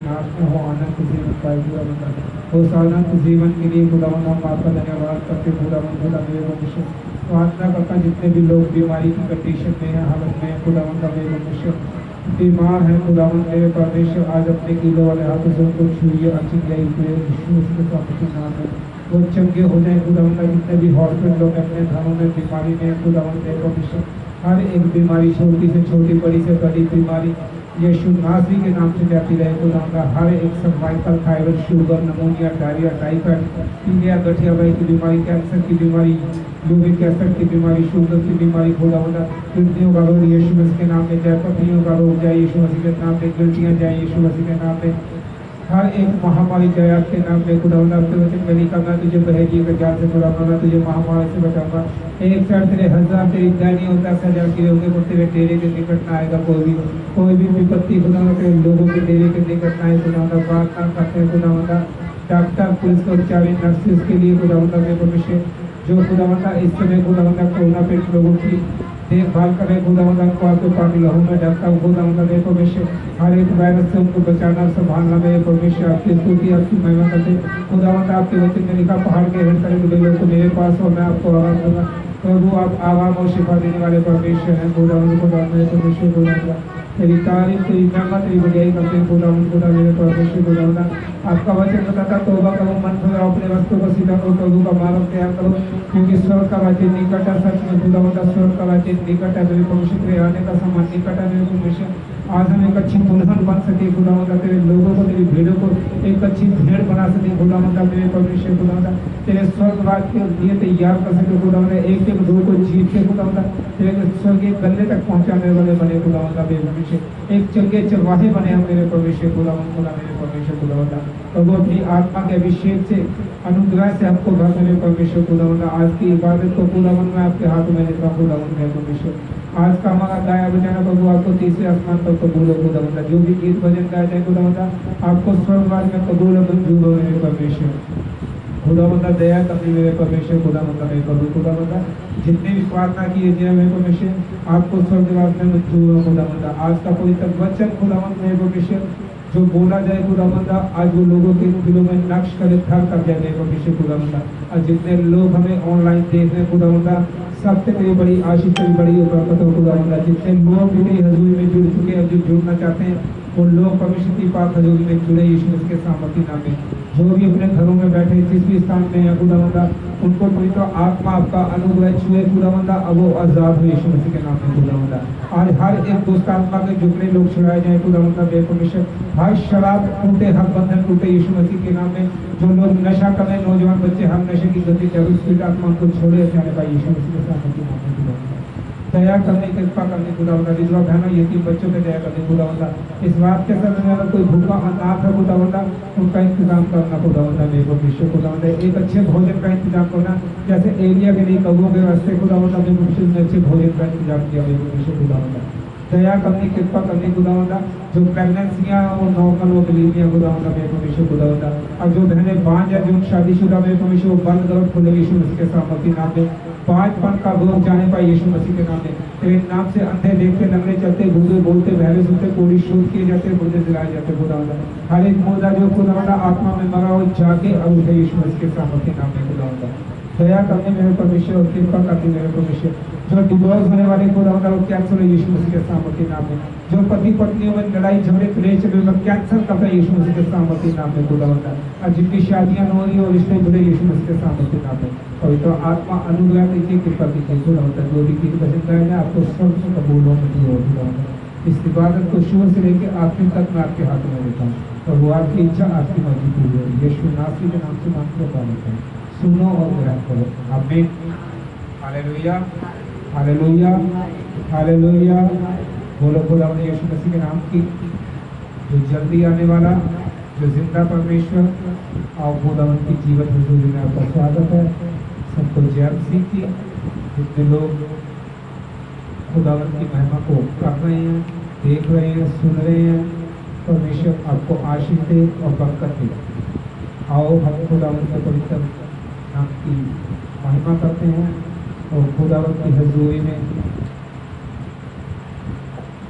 नाश में हो अनंत जीवन पाए खुदावंदा। उस अनंत जीवन के लिए खुदावंदा हम आपका धन्यवाद करते खुदावंदा मेरे मनुष्य प्रार्थना करता जितने भी लोग बीमारी की कंडीशन में है, हालत में खुदावंदा मेरे मनुष्य बीमार है खुदावंद मेरे परमेश्वर आज अपने कीलों वाले हाथों से उनको छुइए अच्छी गई के नाम में वो चंगे हो जाए खुदावंदा। जितने भी हॉस्पिटल लोग अपने घरों में बीमारी में खुदावंद मेरे परमेश्वर हर एक बीमारी छोटी से छोटी बड़ी से बड़ी बीमारी यीशु नासरी के नाम से जाती रहे खुदावंदा। हर एक cervical thyroid sugar pneumonia diarrhoea typhoid पीलिया गठिया वाई की बीमारी कैंसर की बीमारी यूरिक एसिड की बीमारी शुगर की बीमारी खुदावंदा किडनियों का रोग यीशु मसीह के नाम में जाए पथरियों का रोग जाए यीशु मसीह के नाम में गिल्टियाँ जाए यीशु मसीह के नाम में हर एक महामारी जाए आपके नाम में खुदावंदा। आपके वचन में लिखा मैं तुझे बहेलियों के जाल से छुड़ाऊंगा मैं तुझे महामारी से बचाऊंगा एक साथ तेरे 1000 तेरी दानी और 10,000 की होंगे पर तेरे डेरे के निकट ना आएगा कोई भी विपत्ति खुदावंदा तेरे लोगों के डेरे के निकट ना आए खुदावंदा। प्रार्थना करते हैं खुदावंदा डॉक्टर पुलिस कर्मचारी नर्सेस के लिए खुदावंदा में भविष्य जो खुदावंदा इस समय खुदावंदा कोरोना पीड़ित लोगों की देखभाल करें खुदावंदा को आपके पानी लहू में ढकता हूँ खुदावंदा मेरे परमेश्वर हर एक वायरस से उनको बचाना संभालना मेरे परमेश्वर आपकी स्तुति आपकी महिमा करते खुदावंदा। आपके वचन में लिखा पहाड़ के हर तरह के लोग तो मेरे पास और मैं आपको आवाज दूंगा प्रभु आप आवाम और शिफा देने वाले परमेश्वर हैं खुदावंदा मेरे परमेश्वर खुदावंदा तेरी तारीफ तेरी महिमा तेरी बड़ाई करते हैं खुदा मेरे परमेश्वर खुदावंदा। आपका वचन बताता तौबा करो मन फिराओ अपने वस्तु को सीधा करो प्रभु का मार्ग तैयार करो क्योंकि स्वर्ग का राज्य निकट है। सच में खुदावंदा स्वर्ग का राज्य निकट है मेरे परमेश्वर तेरे आने का समय निकट है मेरे परमेश्वर। आज हम एक अच्छी दुल्हन बन सके खुदावंदा तेरे लोगों को तेरी भीड़ों को एक अच्छी भेड़ बना सके खुदावंदा मेरे परमेश्वर खुदावंदा तेरे स्वर्ग राज के लिए तैयार कर सके खुदावंदा एक एक दो को जीत के खुदावंदा तेरे स्वर्गीय गले तक पहुंचाने वाले बने खुदावंदा मेरे परमेश्वर। एक चंगे चरवाहे बने हम मेरे परमेश्वर खुदावंदा मेरे परमेश्वर खुदावंदा। तो वो अपनी आत्मा के अभिषेक से अनुग्रह से हमको भर मेरे परमेश्वर खुदावंदा। आज की इबादत को खुदावंद मैं आपके हाथों में देता हूँ खुदावंद मेरे परमेश्वर। आज का हमारा गाया बजाना प्रभु आपको तीसरे आसमान पर कबूल हो खुदावंदा। जो भी गीत भजन गाया जाए खुदावंदा आपको स्वर्गवास में कबूल हो मंजूर हो मेरे परमेश्वर खुदावंदा। दया करनी मेरे परमेश्वर खुदावंदा मेरे प्रभु खुदावंदा। जितने भी प्रार्थना की है मेरे परमेश्वर आपको स्वर्गवास में मंजूर हो खुदावंदा। आज का पवित्र वचन खुदावंद मेरे परमेश्वर जो बोला जाए खुदावंदा आज वो लोगों के दिलों में नक्श करे घर कर जाए मेरे परमेश्वर खुदावंदा। और जितने लोग हमें ऑनलाइन देख रहे हैं खुदावंदा सबसे मेरी बड़ी आशीष तेरी बड़ी बरकत हो खुदावंदा। जितने लोग भी तेरी हजूरी में जुड़ चुके हैं जो जुड़ना चाहते हैं वो लोग परमेश्वर की पाक हजूरी में जुड़े यीशु मसीह के सामर्थ्य नाम में। जो भी अपने घरों में बैठे जिस भी स्थान में है खुदावंदा उनको पवित्र आत्मा आपका अनुग्रह छुए खुदावंदा। अब वो आजाद हो यीशु मसीह के नाम में खुदावंदा। आज हर एक दुष्ट आत्मा के जुगड़े लोग छुड़ाए जाए खुदावंदा मेरे परमेश्वर। हर शराब टूटे हर बंधन टूटे यीशु मसीह के नाम में। जो लोग नशा कर रहे नौजवान बच्चे हम नशे की गति जरूर आत्मा को छोड़े जाने का यीशु मसीह के सामर्थ्य नाम में खुदावंदा। दया करने कृपा करने खुदावंदा। विधवा बहनों यतीम बच्चों पे दया करने खुदावंदा। इस बात के समय में अगर कोई भूखा अनाथ है खुदावंदा उनका इंतजाम करना खुदावंदा मेरे परमेश्वर खुदावंदा। एक अच्छे भोजन का इंतजाम करना जैसे एलिया के लिए कौवों के रास्ते खुदावंदा मेरे परमेश्वर ने अच्छे भोजन का इंतजाम किया मेरे परमेश्वर खुदावंदा। दया करने कृपा करने खुदावंदा। जो प्रेगनेंसियाँ और नॉर्मल वो डिलीवरियाँ खुदावंदा मेरे परमेश्वर खुदावंदा। और जो बहनें बांझ है जो शादीशुदा मेरे परमेश्वर वो बंद करो खुले यीशु मसीह के सामर्थ्य नाम में। पाँचपन का भोग जाने पाए यीशु मसीह के नाम में। तेरे नाम से अंधे देखते लंगड़े चलते बूढ़े बोलते बहरे सुनते कोड़ी शोध किए जाते मुर्दे जलाए जाते खुदावंदा। हर एक मुर्दा जो खुदावंदा आत्मा में मरा हो जाके और उठे यीशु मसीह के सामर्थ्य नाम में खुदावंदा। दया करने मेरे परमेश्वर और कृपा करने मेरे परमेश्वर। जो डिवोर्स होने वाले खुदावंदा वो कैंसर है यीशु मसीह के सामर्थ्य नाम में। जो पति पत्नियों में लड़ाई झगड़े क्लेश में कैंसर करता है यीशु मसीह के सामर्थ्य नाम में खुदावंदा। और जिनकी शादियां हो रही और रिश्ते जुड़े यीशु मसीह के सामर्थ्य नाम में। पवित्र आत्मा अनुग्रह कीजिए कृपा कीजिए खुदावंदा। जो भी गीत भजन गाया जाए आपको सब से कबूल हो मंजूर हो खुदावंदा। इस इबादत को शुरू से लेकर आखिर तक मैं आपके हाथों में देता हूँ और वो आपकी इच्छा आपकी मर्जी पूरी हो। यीशु नासरी के नाम से मांगते पालते हैं सुनो और ग्रहण करो आमीन। Hallelujah hallelujah hallelujah. बोलो खुदावंद यीशु मसीह के नाम की जो जल्दी आने वाला जो जिंदा परमेश्वर और खुदावंद की जीवन हजूरी में आपका स्वागत है। सबको जय मसीह की। जितने लोग खुदावंद की महिमा को कर रहे हैं देख रहे हैं सुन रहे हैं परमेश्वर आपको आशीष दे और बरकत दे। आओ हम खुदावंद के पवित्र नाम की महिमा करते हैं और खुदावंद की हजूरी में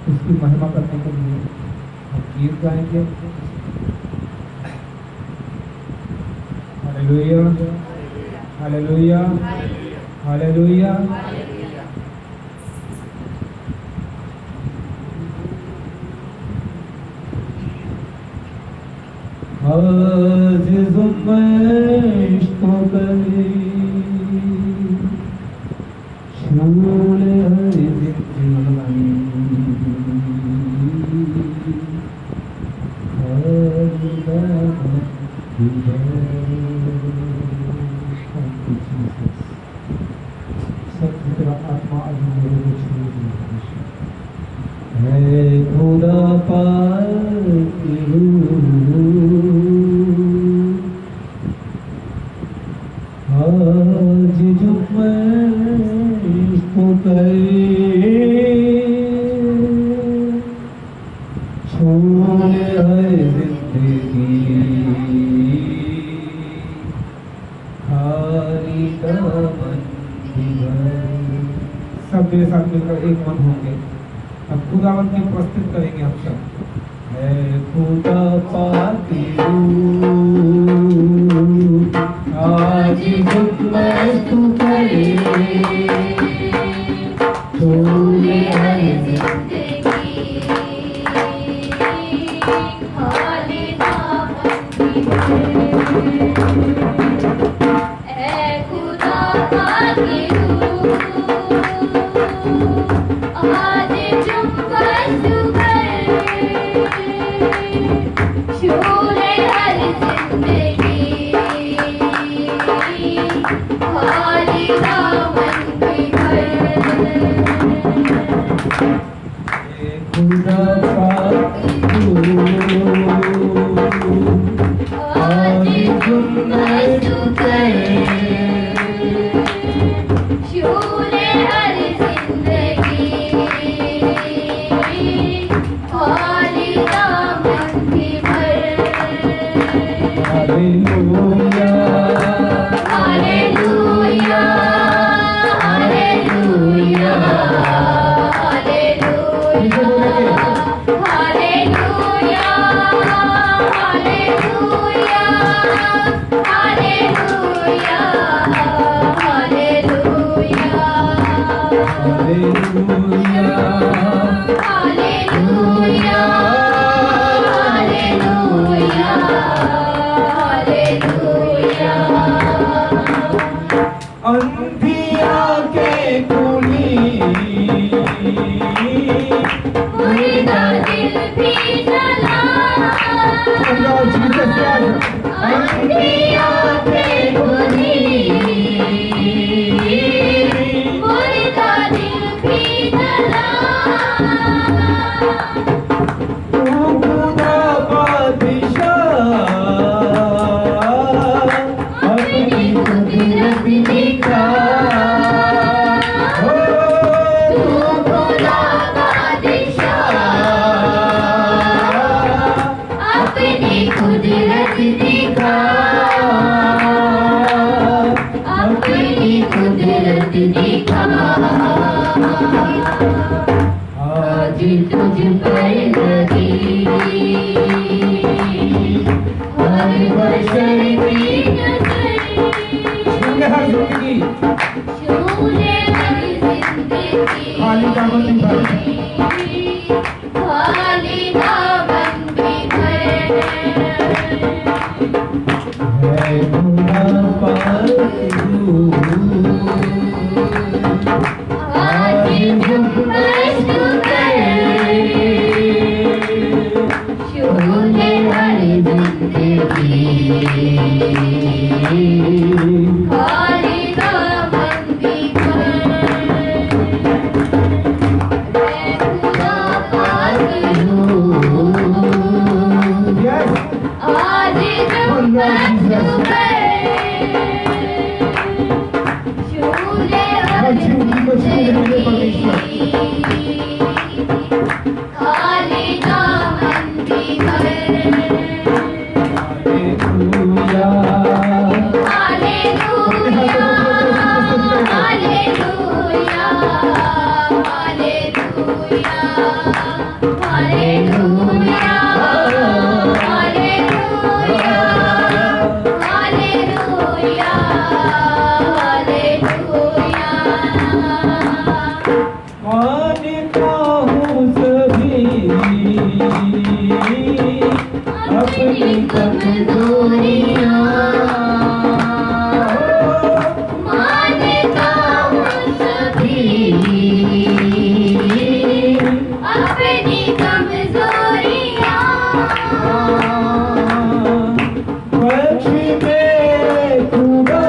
उसकी महिमा करने के लिए हम गीत गाएंगे। Hallelujah, hallelujah, hallelujah. अज़ीज़ मश्को करे शूल हरि जिंदगी आत्मा है खुदा पाक आज जो मैं इसको करे छोड़े हर जिंदगी खाली दामन सब मेरे साथ मिलकर एक मन होंगे। अब खुदावन की प्रस्तुत करेंगे हम सब। है खुदा पाक आज मैं तू करे छोड़े हर जिंदगी खाली अपनी कमजोरियां मानता हूँ सभी अपनी कमजोरियां बख्श में खुदा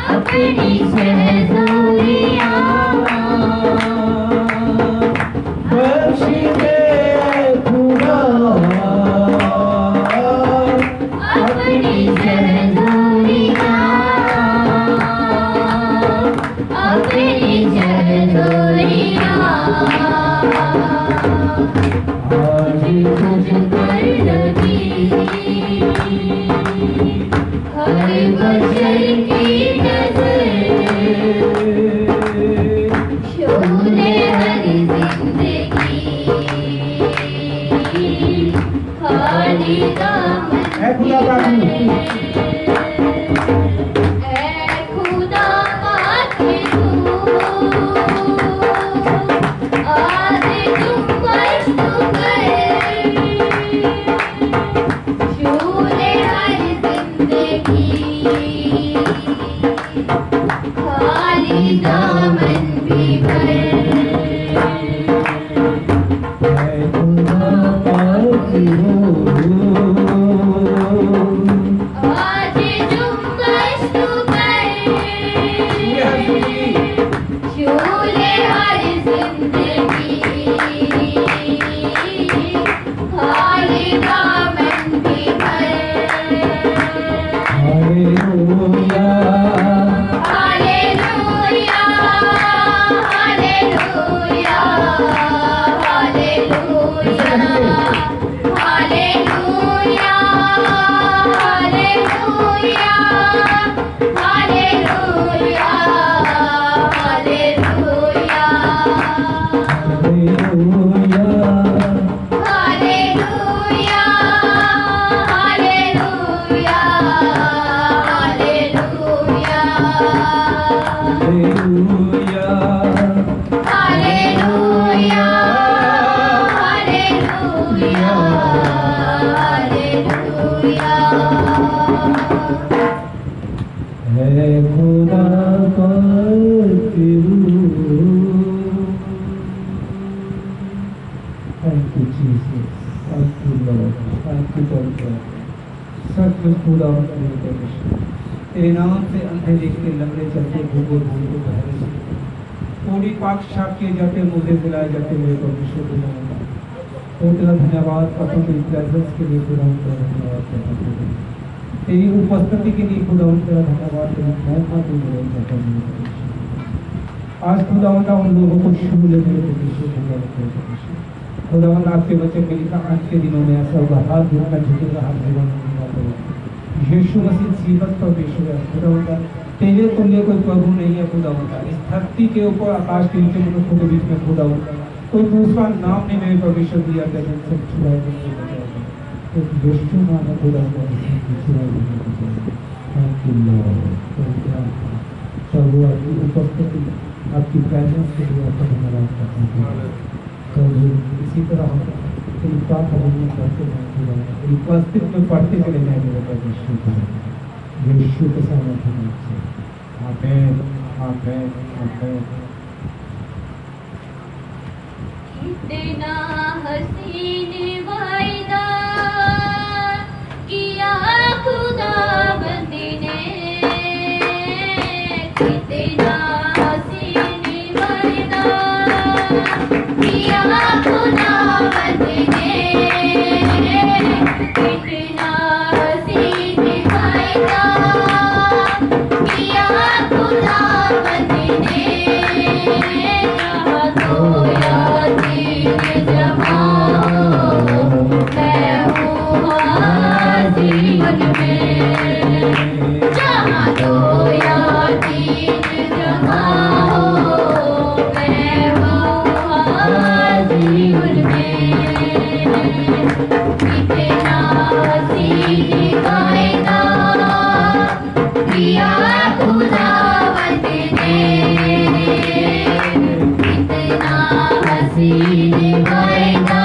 अपनी सहजोरियां बख्श में खुदा अपनी सहजोरियां अपनी सहजोरियां आज तुझ पर लगी हर बशर की नजर शोले हर जिंदगी खाली दामन ऐ खुदा बाबू ऐ खुदा माथे आज तुम मस्त कर शोले हर जिंदगी खाली दामन भी भर ऐ खुदा पाकी हो आज तुम मस्त कर शोले हर जिंदगी खाली दामन भी भर hallelujah hallelujah hallelujah hallelujah hallelujah hallelujah hallelujah hallelujah hallelujah hallelujah hallelujah hallelujah hallelujah hallelujah hallelujah है खुदा पाकी Thank you, Jesus. Thank you, Lord. Thank you, God. सचमुच खुदा तेरे नाम से अंधे देखते लंगड़े चलते भूखे भूखे बहरे से पूरी पाक छाप किए जाते मुझे दिलाए जाते मेरे को विश्व दिलाऊंगा तो तेरा धन्यवाद अपने तेरी प्रेजेंस के लिए खुदा तेरा धन्यवाद करता हूँ तेरी उपस्थिति के लिए खुदा तेरा धन्यवाद तेरी महिमा के लिए करता हूँ आज खुदा उन लोगों को छू ले मेरे को खुदा आपके बच्चे के लिए आज के दिनों में ऐसा होगा हाथ जोड़ना झुकेगा हाथ जीवन में यीशु मसीह जीवन परमेश्वर है खुदा तेरे को लिए कोई प्रभु नहीं है खुदा इस धरती के ऊपर आकाश के नीचे मनुष्यों के बीच में खुदा कोई दूसरा नाम नहीं मेरे परमेश्वर दिया गया जिनसे छुड़ाए तो यीशु नाम है खुदा प्रभु आपकी उपस्थिति आपकी प्रेजेंस के लिए आपका धन्यवाद करता हूँ प्रभु इसी तरह तेरी बात हमें करते हैं तेरी उपस्थिति में पढ़ते चले जाएंगे बेटा यीशु के सामर्थ्य नाम से आमेन आमेन आमेन कितना हसीन वायदा किया खुदाबंद ने कितना हसीन वायदा किया खुदाबंद ने कितना हसीन वायदा किया खुदाबंद ने जहाँ खोया तीर जहाँ मैं हूँ जीवन में जहाँ खोया तीर जहाँ मैं हूँ जीवन में कितना हसीन वायदा किया खुदावंद ने कितना हसीन वायदा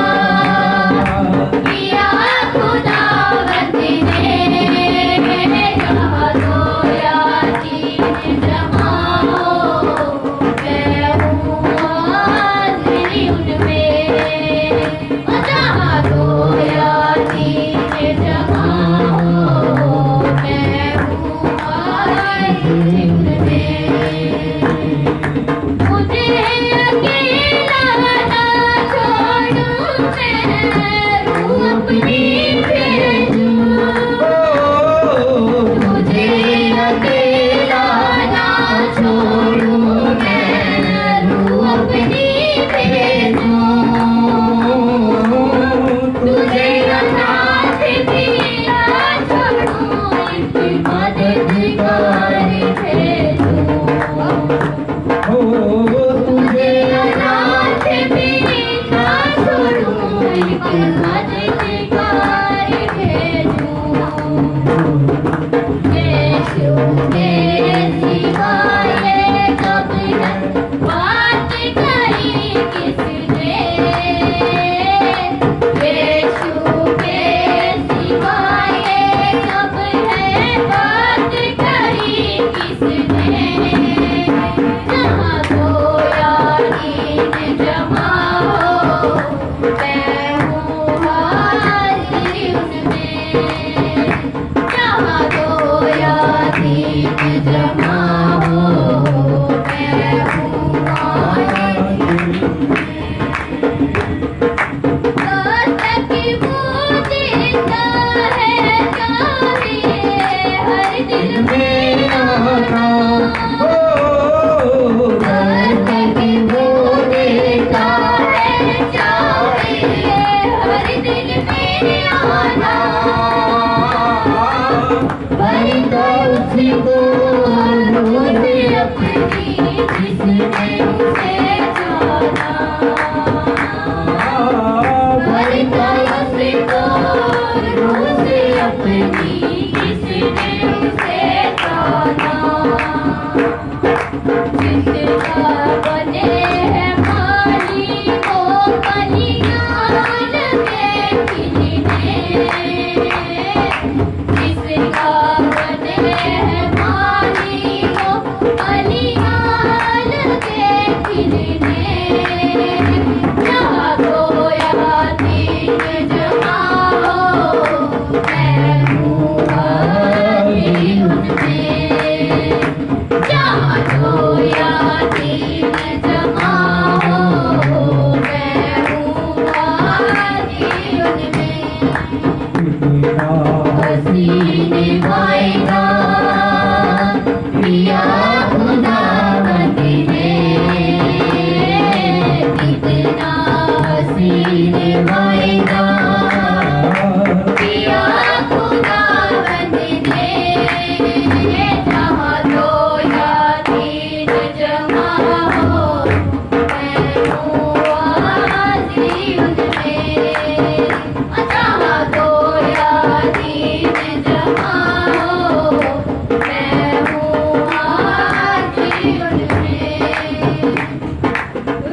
अपनी भेजूं, तुझे अकेला ना छोड़ूं मैं, रूह अपनी भेजूं, तुझे अनाथ भी ना छोड़ूं, एक मददगार भेजूं, तुझे अनाथ भी ना छोड़ूं, एक मददगार भेजूं। यीशु के सिवाय कब है बात करी किसने, यीशु के सिवाय कब है बात करी किसने, जहाँ दो या तीन जमा हो मैं हूँ हाजिर उनमें, जहाँ दो या तीन जमा हो मैं हूँ हाजिर उनमें। की वो जिंदा है चाहिए हर दिल में आना, की वो जिंदा है चाहिए हर दिल में आना, बंदा उसको रोज अपनी जिसने उसे जाना, बंदा उसको रोज अपनी जिसने उसे जाना, जिसका बने है माली वो कलियां लगे खिलने, जिसका बने है माली वो कलियां लगे खिलने, जहाँ दो या तीन जमा हो मैं हूँ हाजिर उनमें, जहाँ दो या तीन जमा हो मैं हूँ हाजिर उनमें। हसीन वायदा पिया खुदावंद ने, कितना हसीन वायदा पिया खुदावंद ने, जहाँ दो या तीन जमा हो मैं हूँ हाजिर उनमें, जहाँ दो या तीन जमा हो मैं हूँ हाजिर उनमें।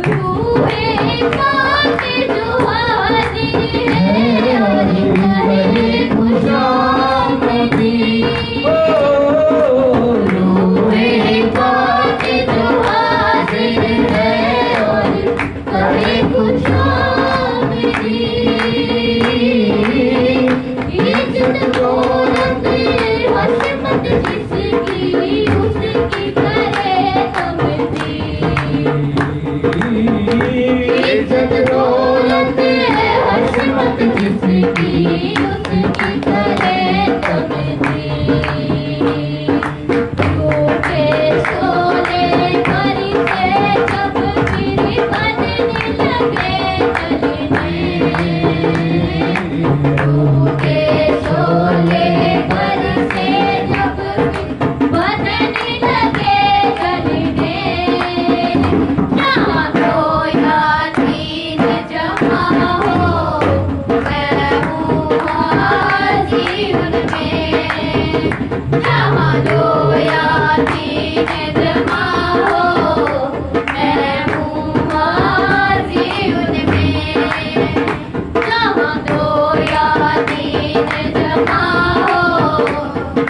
रूहे पाक जो हाजिर है और कहे खुशामदी, रूहे पाक जो हाजिर है और कहे खुशामदी, इज्जत दौलत हशमत जिसकी उसकी करे तमदी, इज्जत दौलत हशमत जिसकी उसकी करे तमदी, रोके सोने करी से जब फिर बदने लगे चलने, रोके सोने करी से जब फिर बदने लगे चलने, जहाँ दो या तीन जमा हो मैं हूँ हाजिर उनमें, जहाँ दो या तीन जमा हो मैं हूँ हाजिर उनमें, जहाँ दो या तीन जमा हो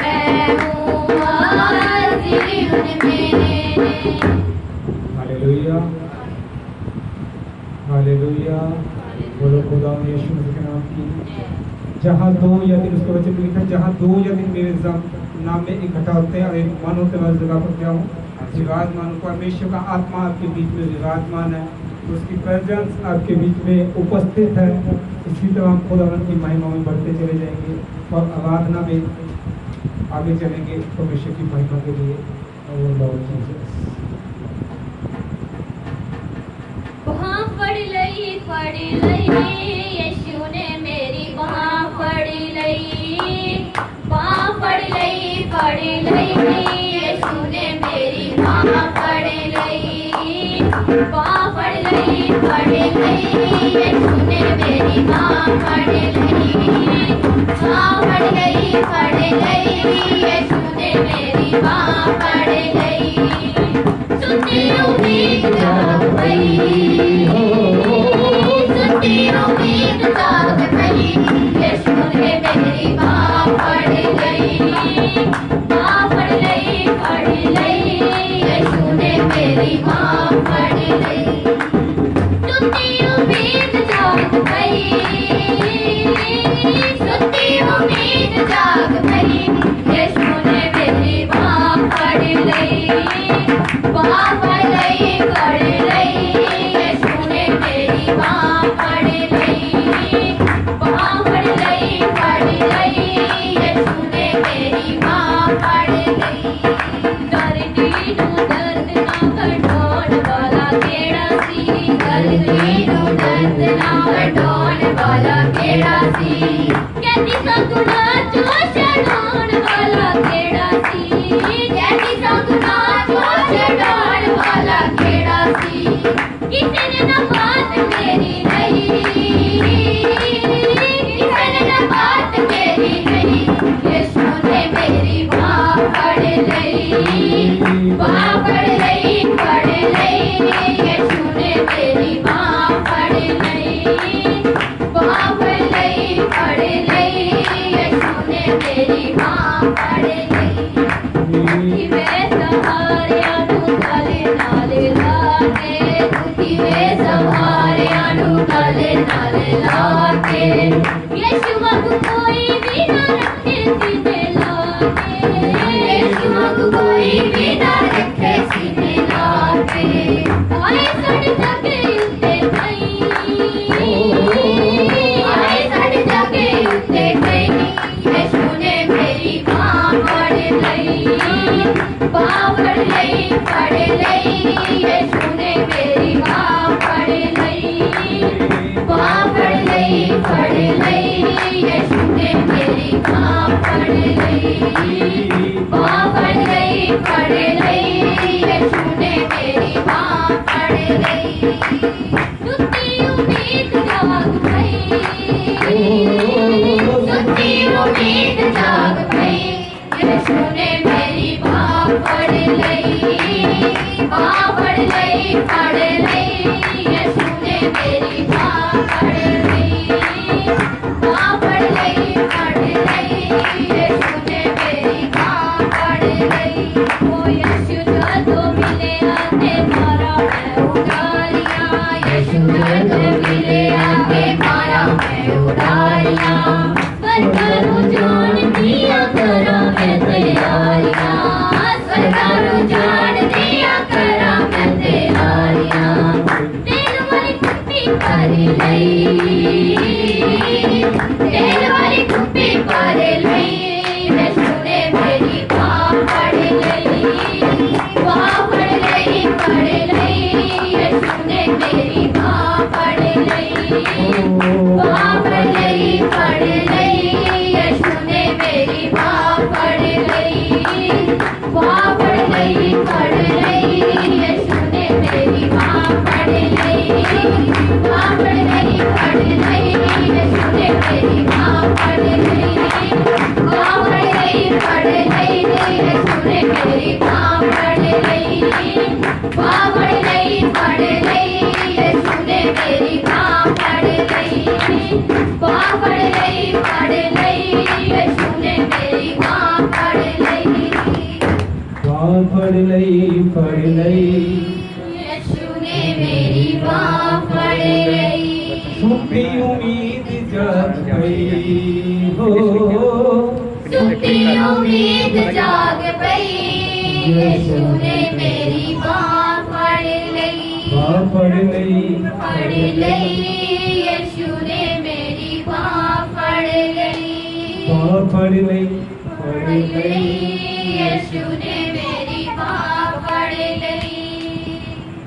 मैं हूँ हाजिर उनमें। हालेलुया हालेलुया, बोलो खुदा यीशु मसीह के नाम की। जहाँ दो या तीन, उसके वचन में लिखा है, जहाँ दो या तीन मेरे नाम में इकट्ठा होते हैं और एक मन होते हैं, मैं उस जगह पर क्या हूँ विराजमान हूँ। परमेश्वर का आत्मा आपके बीच में विराजमान है। उसकी प्रेजेंस आपके बीच में उपस्थित है। इसी तरह हम खुदावन की महिमा में बढ़ते चले जाएंगे और आराधना में आगे चलेंगे परमेश्वर की महिमा के लिए। और लॉर्ड जीसस वहाँ पड़ लई यीशु ने मेरी वहाँ पड़ लई, वहाँ पड़ लई यीशु ने मेरी वहाँ पड़ लई, वहाँ पड़ लई यीशु ने मेरी वहाँ पड़ लई, वहाँ पड़ लई यीशु ने मेरी वहाँ पड़ लई। सुनती उम्मीद जाग पई, सुनती उम्मीद जाग पई, यीशु ने मेरी वहाँ पड़ लई, वहाँ पड़ लई यीशु ने मेरी वहाँ पड़ लई। सुनती उम्मीद जाग पई, सुनती उम्मीद जाग पई, यीशु ने मेरी वहाँ पड़ लई, वहाँ पड़ लई यीशु ने मेरी वहाँ पड़ लई, वहाँ पड़ लई यीशु ने मेरी वहाँ पड़ लई। दर्दी नूं दर्द ना घटाउण वाला केड़ा सी, दर्दी नूं दर्द ना घटाउण वाला केड़ा सी, कहती सगुणा चो छड़ाउण वाला केड़ा सी, कहती सगुणा चो छड़ाउण वाला केड़ा सी। किसे ने ना बात मेरी नहीं, किसे ने ना बात मेरी नहीं, यीशु ने मेरी वहाँ पड़ लई, वहाँ पड़ लई यीशु ने मेरी वहाँ पड़ लई, वहाँ पड़ लई यीशु ने मेरी वहाँ पड़ लई। दुखी वे सहारियां नूं गले नाल लाके, दुखी वे सहारियां नूं गले नाल लाके, यीशु वांगू कोई भी ना रखे सीने लाके, यीशु वांगू कोई भी ना रखे सीने लाके। आए साडे जागे उत्ते कई, आए साडे जागे उत्ते कई, यीशु ने मेरी वहाँ पड़ लई, वहाँ पड़ लई यीशु ने मेरी वहाँ पड़ लई, वहाँ पड़ लई यीशु ने मेरी वहाँ पड़ लई, वहाँ पड़ लई यीशु ने मेरी वहाँ पड़ लई। सुनती उम्मीद जाग पई, सुनती उम्मीद जाग पई, यीशु ने मेरी वहाँ पड़ लई, वहाँ पड़ लई यीशु ने मेरी वहाँ पड़ लई, वहाँ पड़ लई यीशु ने मेरी वहाँ पड़ लई। ओ यीशु जदों मिले आते मारा मैं उड़ारियां, यीशु जदों मिले आते मारा मैं उड़ारियां, सरकारों जान दिया करा मैं तैयारियां, सरकारों जान दिया करा मैं तैयारियां। तेल वाली कुप्पी कर लई, तेल वाली कुप्पी कर लई, यीशु ने मेरी वहाँ पड़ लई, वहाँ पड़ लई यीशु ने मेरी वहाँ पड़ लई, वहाँ पड़ लई यीशु ने मेरी वहाँ पड़ लई, वहाँ पड़ लई यीशु ने मेरी वहाँ पड़ लई, वहाँ पड़ लई यीशु ने मेरी वहाँ पड़ लई, वहाँ पड़ लई यीशु ने मेरी वहाँ पड़ लई, वहाँ पड़ लई यीशु ने मेरी वहाँ पड़ लई, वहाँ पड़ लई यीशु ने मेरी वहाँ पड़ लई, वहाँ पड़ लई यीशु ने मेरी वहाँ पड़ लई। सुखी उम्मीद जाग पई हो, सुखी उम्मीद जाग पई, यीशु ने मेरी वहाँ पड़ लई, बाह फड़ लई फड़ लई यीशु ने मेरी बाह फड़ लई बाह फड़ लई फड़ लई यीशु ने मेरी बाह फड़ लई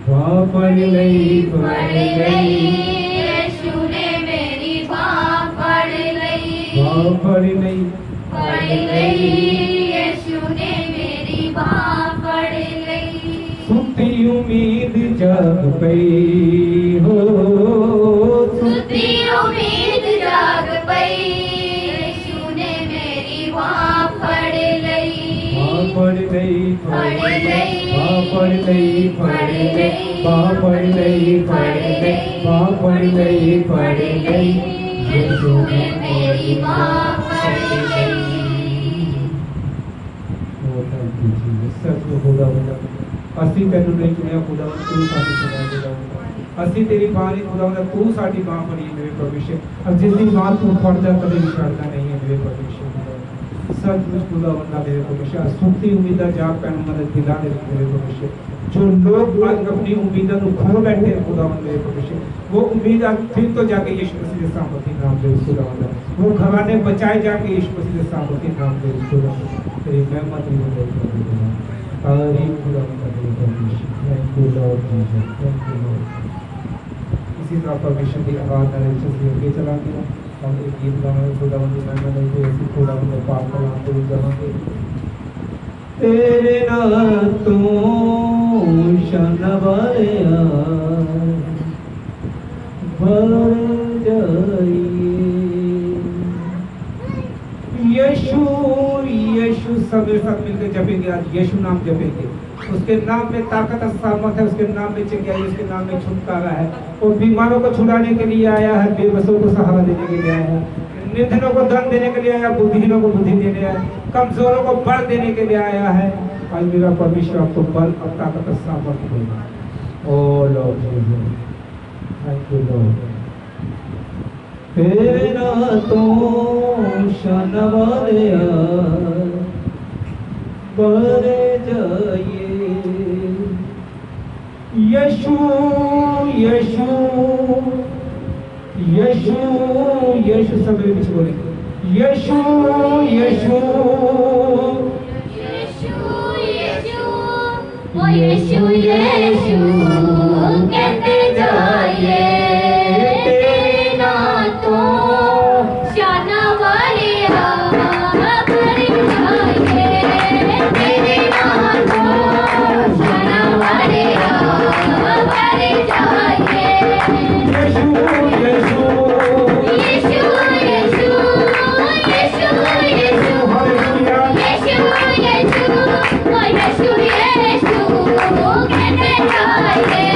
बाह फड़ लई फड़ लई यीशु ने मेरी बाह फड़ लई बाह फड़ लई फड़ लई यीशु ने मेरी बाह फड़ लई सुती उम्मीद जाग पई हो सुती उम्मीद जाग पई यीशु ने मेरी बाह फड़ लई बाह फड़ लई फड़ लई बाह फड़ लई फड़ लई बाह फड़ लई फड़ लई बाह फड़ लई फड़ लई यीशु ने मेरी बाह फड़ लई सच खुदावंदा ਅਸੀਂ ਤੈਨੂੰ ਨਹੀਂ ਚੁਣਿਆ ਖੁਦਾਵੰਦ ਤੂੰ ਸਾਡੀ ਚੁਣਿਆ ਖੁਦਾਵੰਦ ਅਸੀਂ ਤੇਰੀ ਬਾਹ ਨਹੀਂ ਖੁਦਾਵੰਦ ਤੂੰ ਸਾਡੀ ਬਾਹ ਫੜੀ ਮੇਰੇ ਪਰਮੇਸ਼ਰ ਔਰ ਜਿਸ ਦੀ ਬਾਹ ਤੂੰ ਫੜਦਾ ਕਦੇ ਵੀ ਛੱਡਦਾ ਨਹੀਂ ਹੈ ਮੇਰੇ ਪਰਮੇਸ਼ਰ सचमुच खुदावंदा मेरे परमेश्वर सुखती उम्मीदा जाग पैन मदद दिला दे मेरे परमेश्वर जो लोग आज अपनी उम्मीदा को खो बैठे हैं खुदावंद मेरे परमेश्वर वो उम्मीद आज फिर तो जाके यीशु मसीह के सामर्थ्य नाम दे खुदावंदा वो घराने बचाए जाके यीशु मसीह के सामर्थ्य नाम दे खुदावंदा तेरी महिमा तेरी मदद तारीफ खुदावंदा मेरे परमेश्वर thank you Lord Jesus thank you Lord इसी तरह परमेश्वर की आवाज नारे से आगे चला गया हम एक गीत गाएंगे खुदावंद की महिमा में तो ऐसी खुदावंद पाक कलाम को गाएंगे तेरे नाम तो शनवारे भर जाइए यीशु यीशु सब एक साथ मिलकर जपेंगे आज यीशु नाम जपेंगे उसके नाम में ताकत और सामर्थ है उसके नाम में चंगाई उसके नाम में छुटकारा है और बीमारों को छुड़ाने के लिए आया है बेबसों को सहारा देने के लिए आया है निर्धनों को धन देने के लिए आया बुद्धिहीनों को बुद्धि देने आया कमजोरों को बल देने के लिए आया है आज मेरा परमेश्वर आपको बल और ताकत और सामर्थ देगा ओ लॉर्ड थैंक यू लॉर्ड तेरा तो शनवारे बर जाइए यीशु यीशु यीशु यीशु सब बीच बोलेंगे यीशु यीशु यीशु यीशु कहते जाइए तेरे नाम तो शाना वाले भर जाइए तेरे नाम तो शाना वाले भर जाइए यीशु यीशु यीशु यीशु यीशु यीशु हालेलुया यीशु यीशु यीशु यीशु कहते जाइए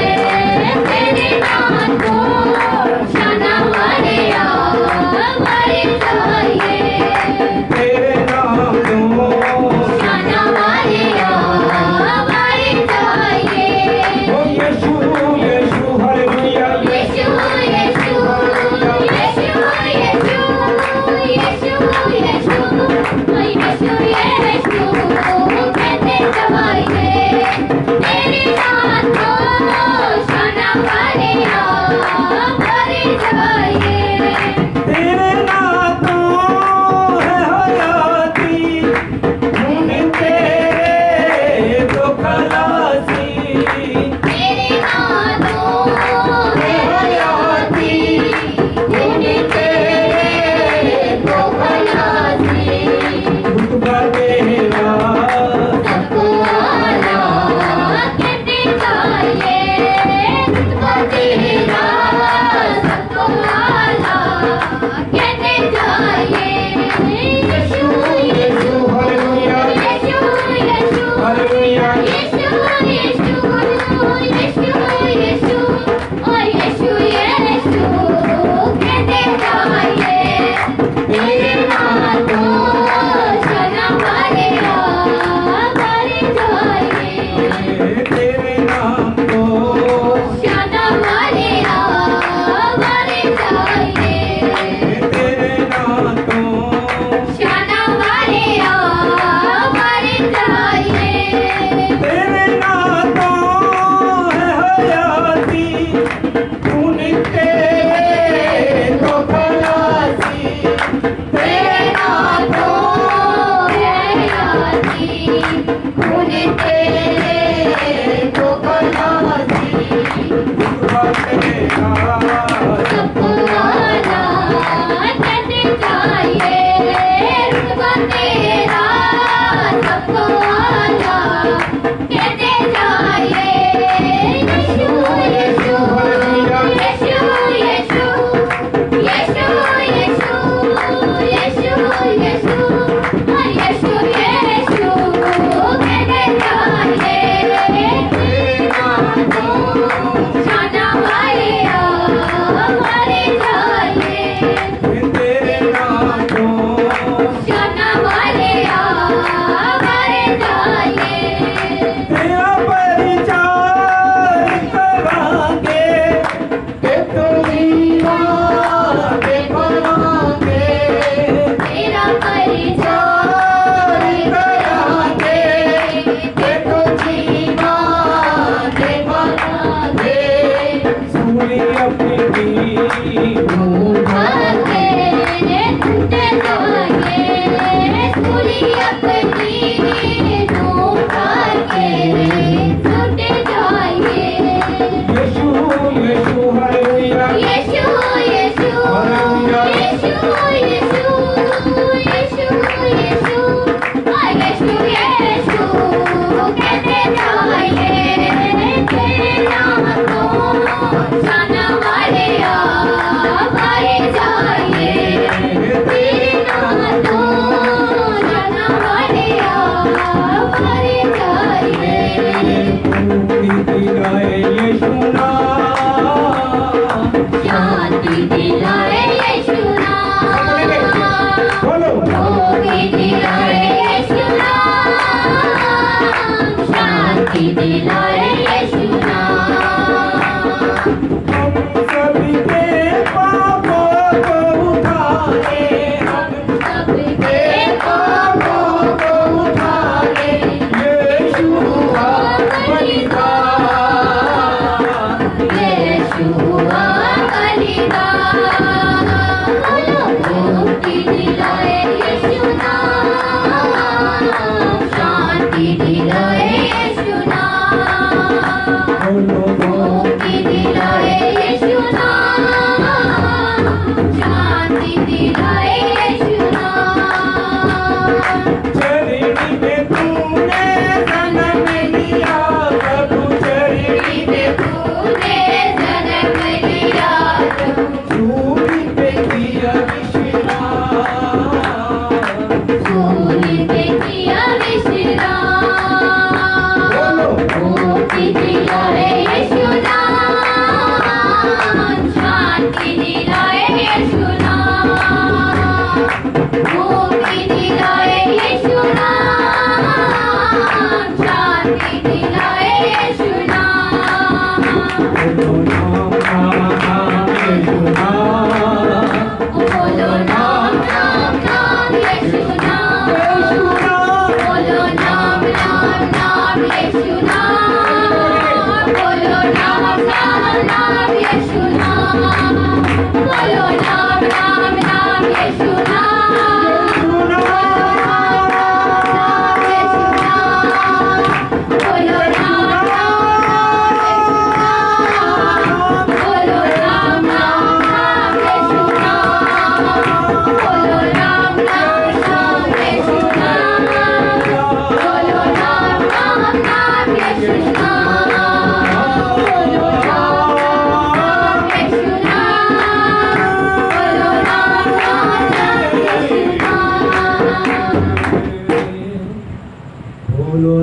बोलो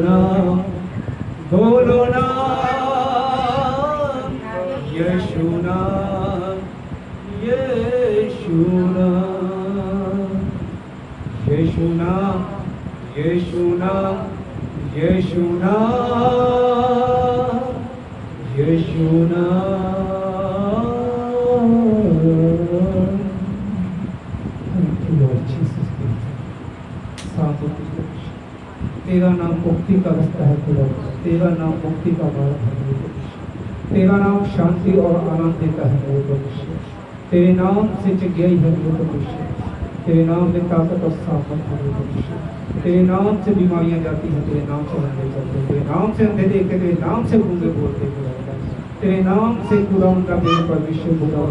ना यीशु नाम यीशु नाम यीशु नाम यीशु नाम यीशु नाम यीशु नाम। Thank you Lord Jesus। तेरा नाम मुक्ति का रास्ता है खुदा, तेरा नाम मुक्ति का मार्ग है मेरे भविष्य, तेरा नाम शांति और आनंद देता है मेरे भविष्य, तेरे नाम से जगह है मेरे भविष्य, तेरे नाम में ताकत और सामर्थ है मेरे भविष्य, तेरे नाम से बीमारियां जाती हैं, तेरे नाम से अंधे चलते, तेरे नाम से अंधे देखते, तेरे नाम से गूंगे बोलते, तेरे नाम से खुदा उनका मेरे परमेश्वर खुदा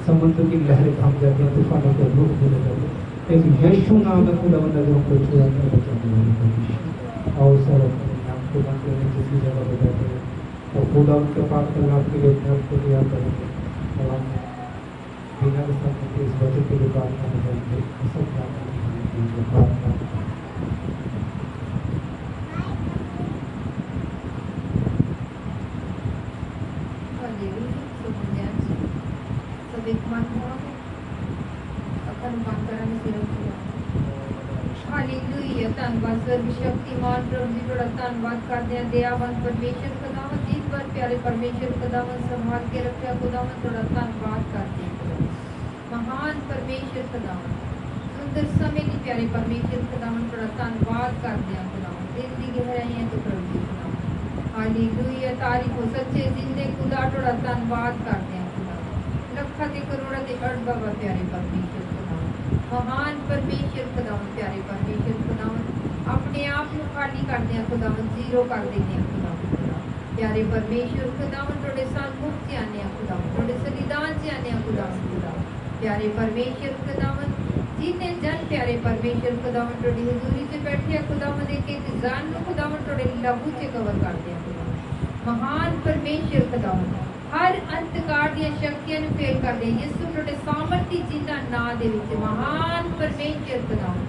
समुद्र की लहरें थम जाती हैं, तूफानों के रुख बोले जाते, एक यीशु नाम में खुदा नजरों को छुड़ा कर बचाने वाले परमेश्वर। और सर अपने नाम को बंद करने किसी जगह बजाते हैं और खुदा उनके पास करना आपके लिए अपने आप को तैयार करेंगे और हम बिना के साथ इस वजह के लिए प्रार्थना करेंगे सब प्रार्थना। हालेलुया। धन्यवाद सर्वशक्तिमान प्रभु जी, बड़ा धन्यवाद करते हैं दयावान परमेश्वर खुदावन, दिन भर प्यारे परमेश्वर खुदावन संभाल के रखा खुदावन, थोड़ा धन्यवाद करते हैं महान परमेश्वर खुदावन, सुंदर समय की प्यारे परमेश्वर खुदावन, थोड़ा धन्यवाद करते हैं खुदावन, दिन दी गहराइयां तो प्रभु जी खुदावन। हालेलुया। तारीफ हो सच्चे जिंदे खुदा, थोड़ा धन्यवाद करते हैं खुदावन, लखा ते करोड़ा ते अड़ बाबा प्यारे परमेश्वर खुदावन, महान परमेश्वर खुदावन, प्यारे परमेश्वर खुदावन, अपने आप को खाली करते हैं खुदावन, जीरो कर देते हैं खुदावन, प्यारे परमेश्वर खुदावन, थोड़े सन्मुख से आने हैं खुदावन, थोड़े सन्निधान से आने हैं खुदावन, प्यारे परमेश्वर खुदावन, जितने जन प्यारे परमेश्वर खुदावन थोड़ी हजूरी से बैठे हैं खुदावन, एक जान को खुदावन थोड़े लहू से कवर करते हैं खुदावन, महान परमेश्वर खुदावन, हर अंधकार दी शक्तियां नु फेल कर दे यीशु थोड़े सामर्थी जिंदा ना दे विच, महान परमेश्वर खुदावन,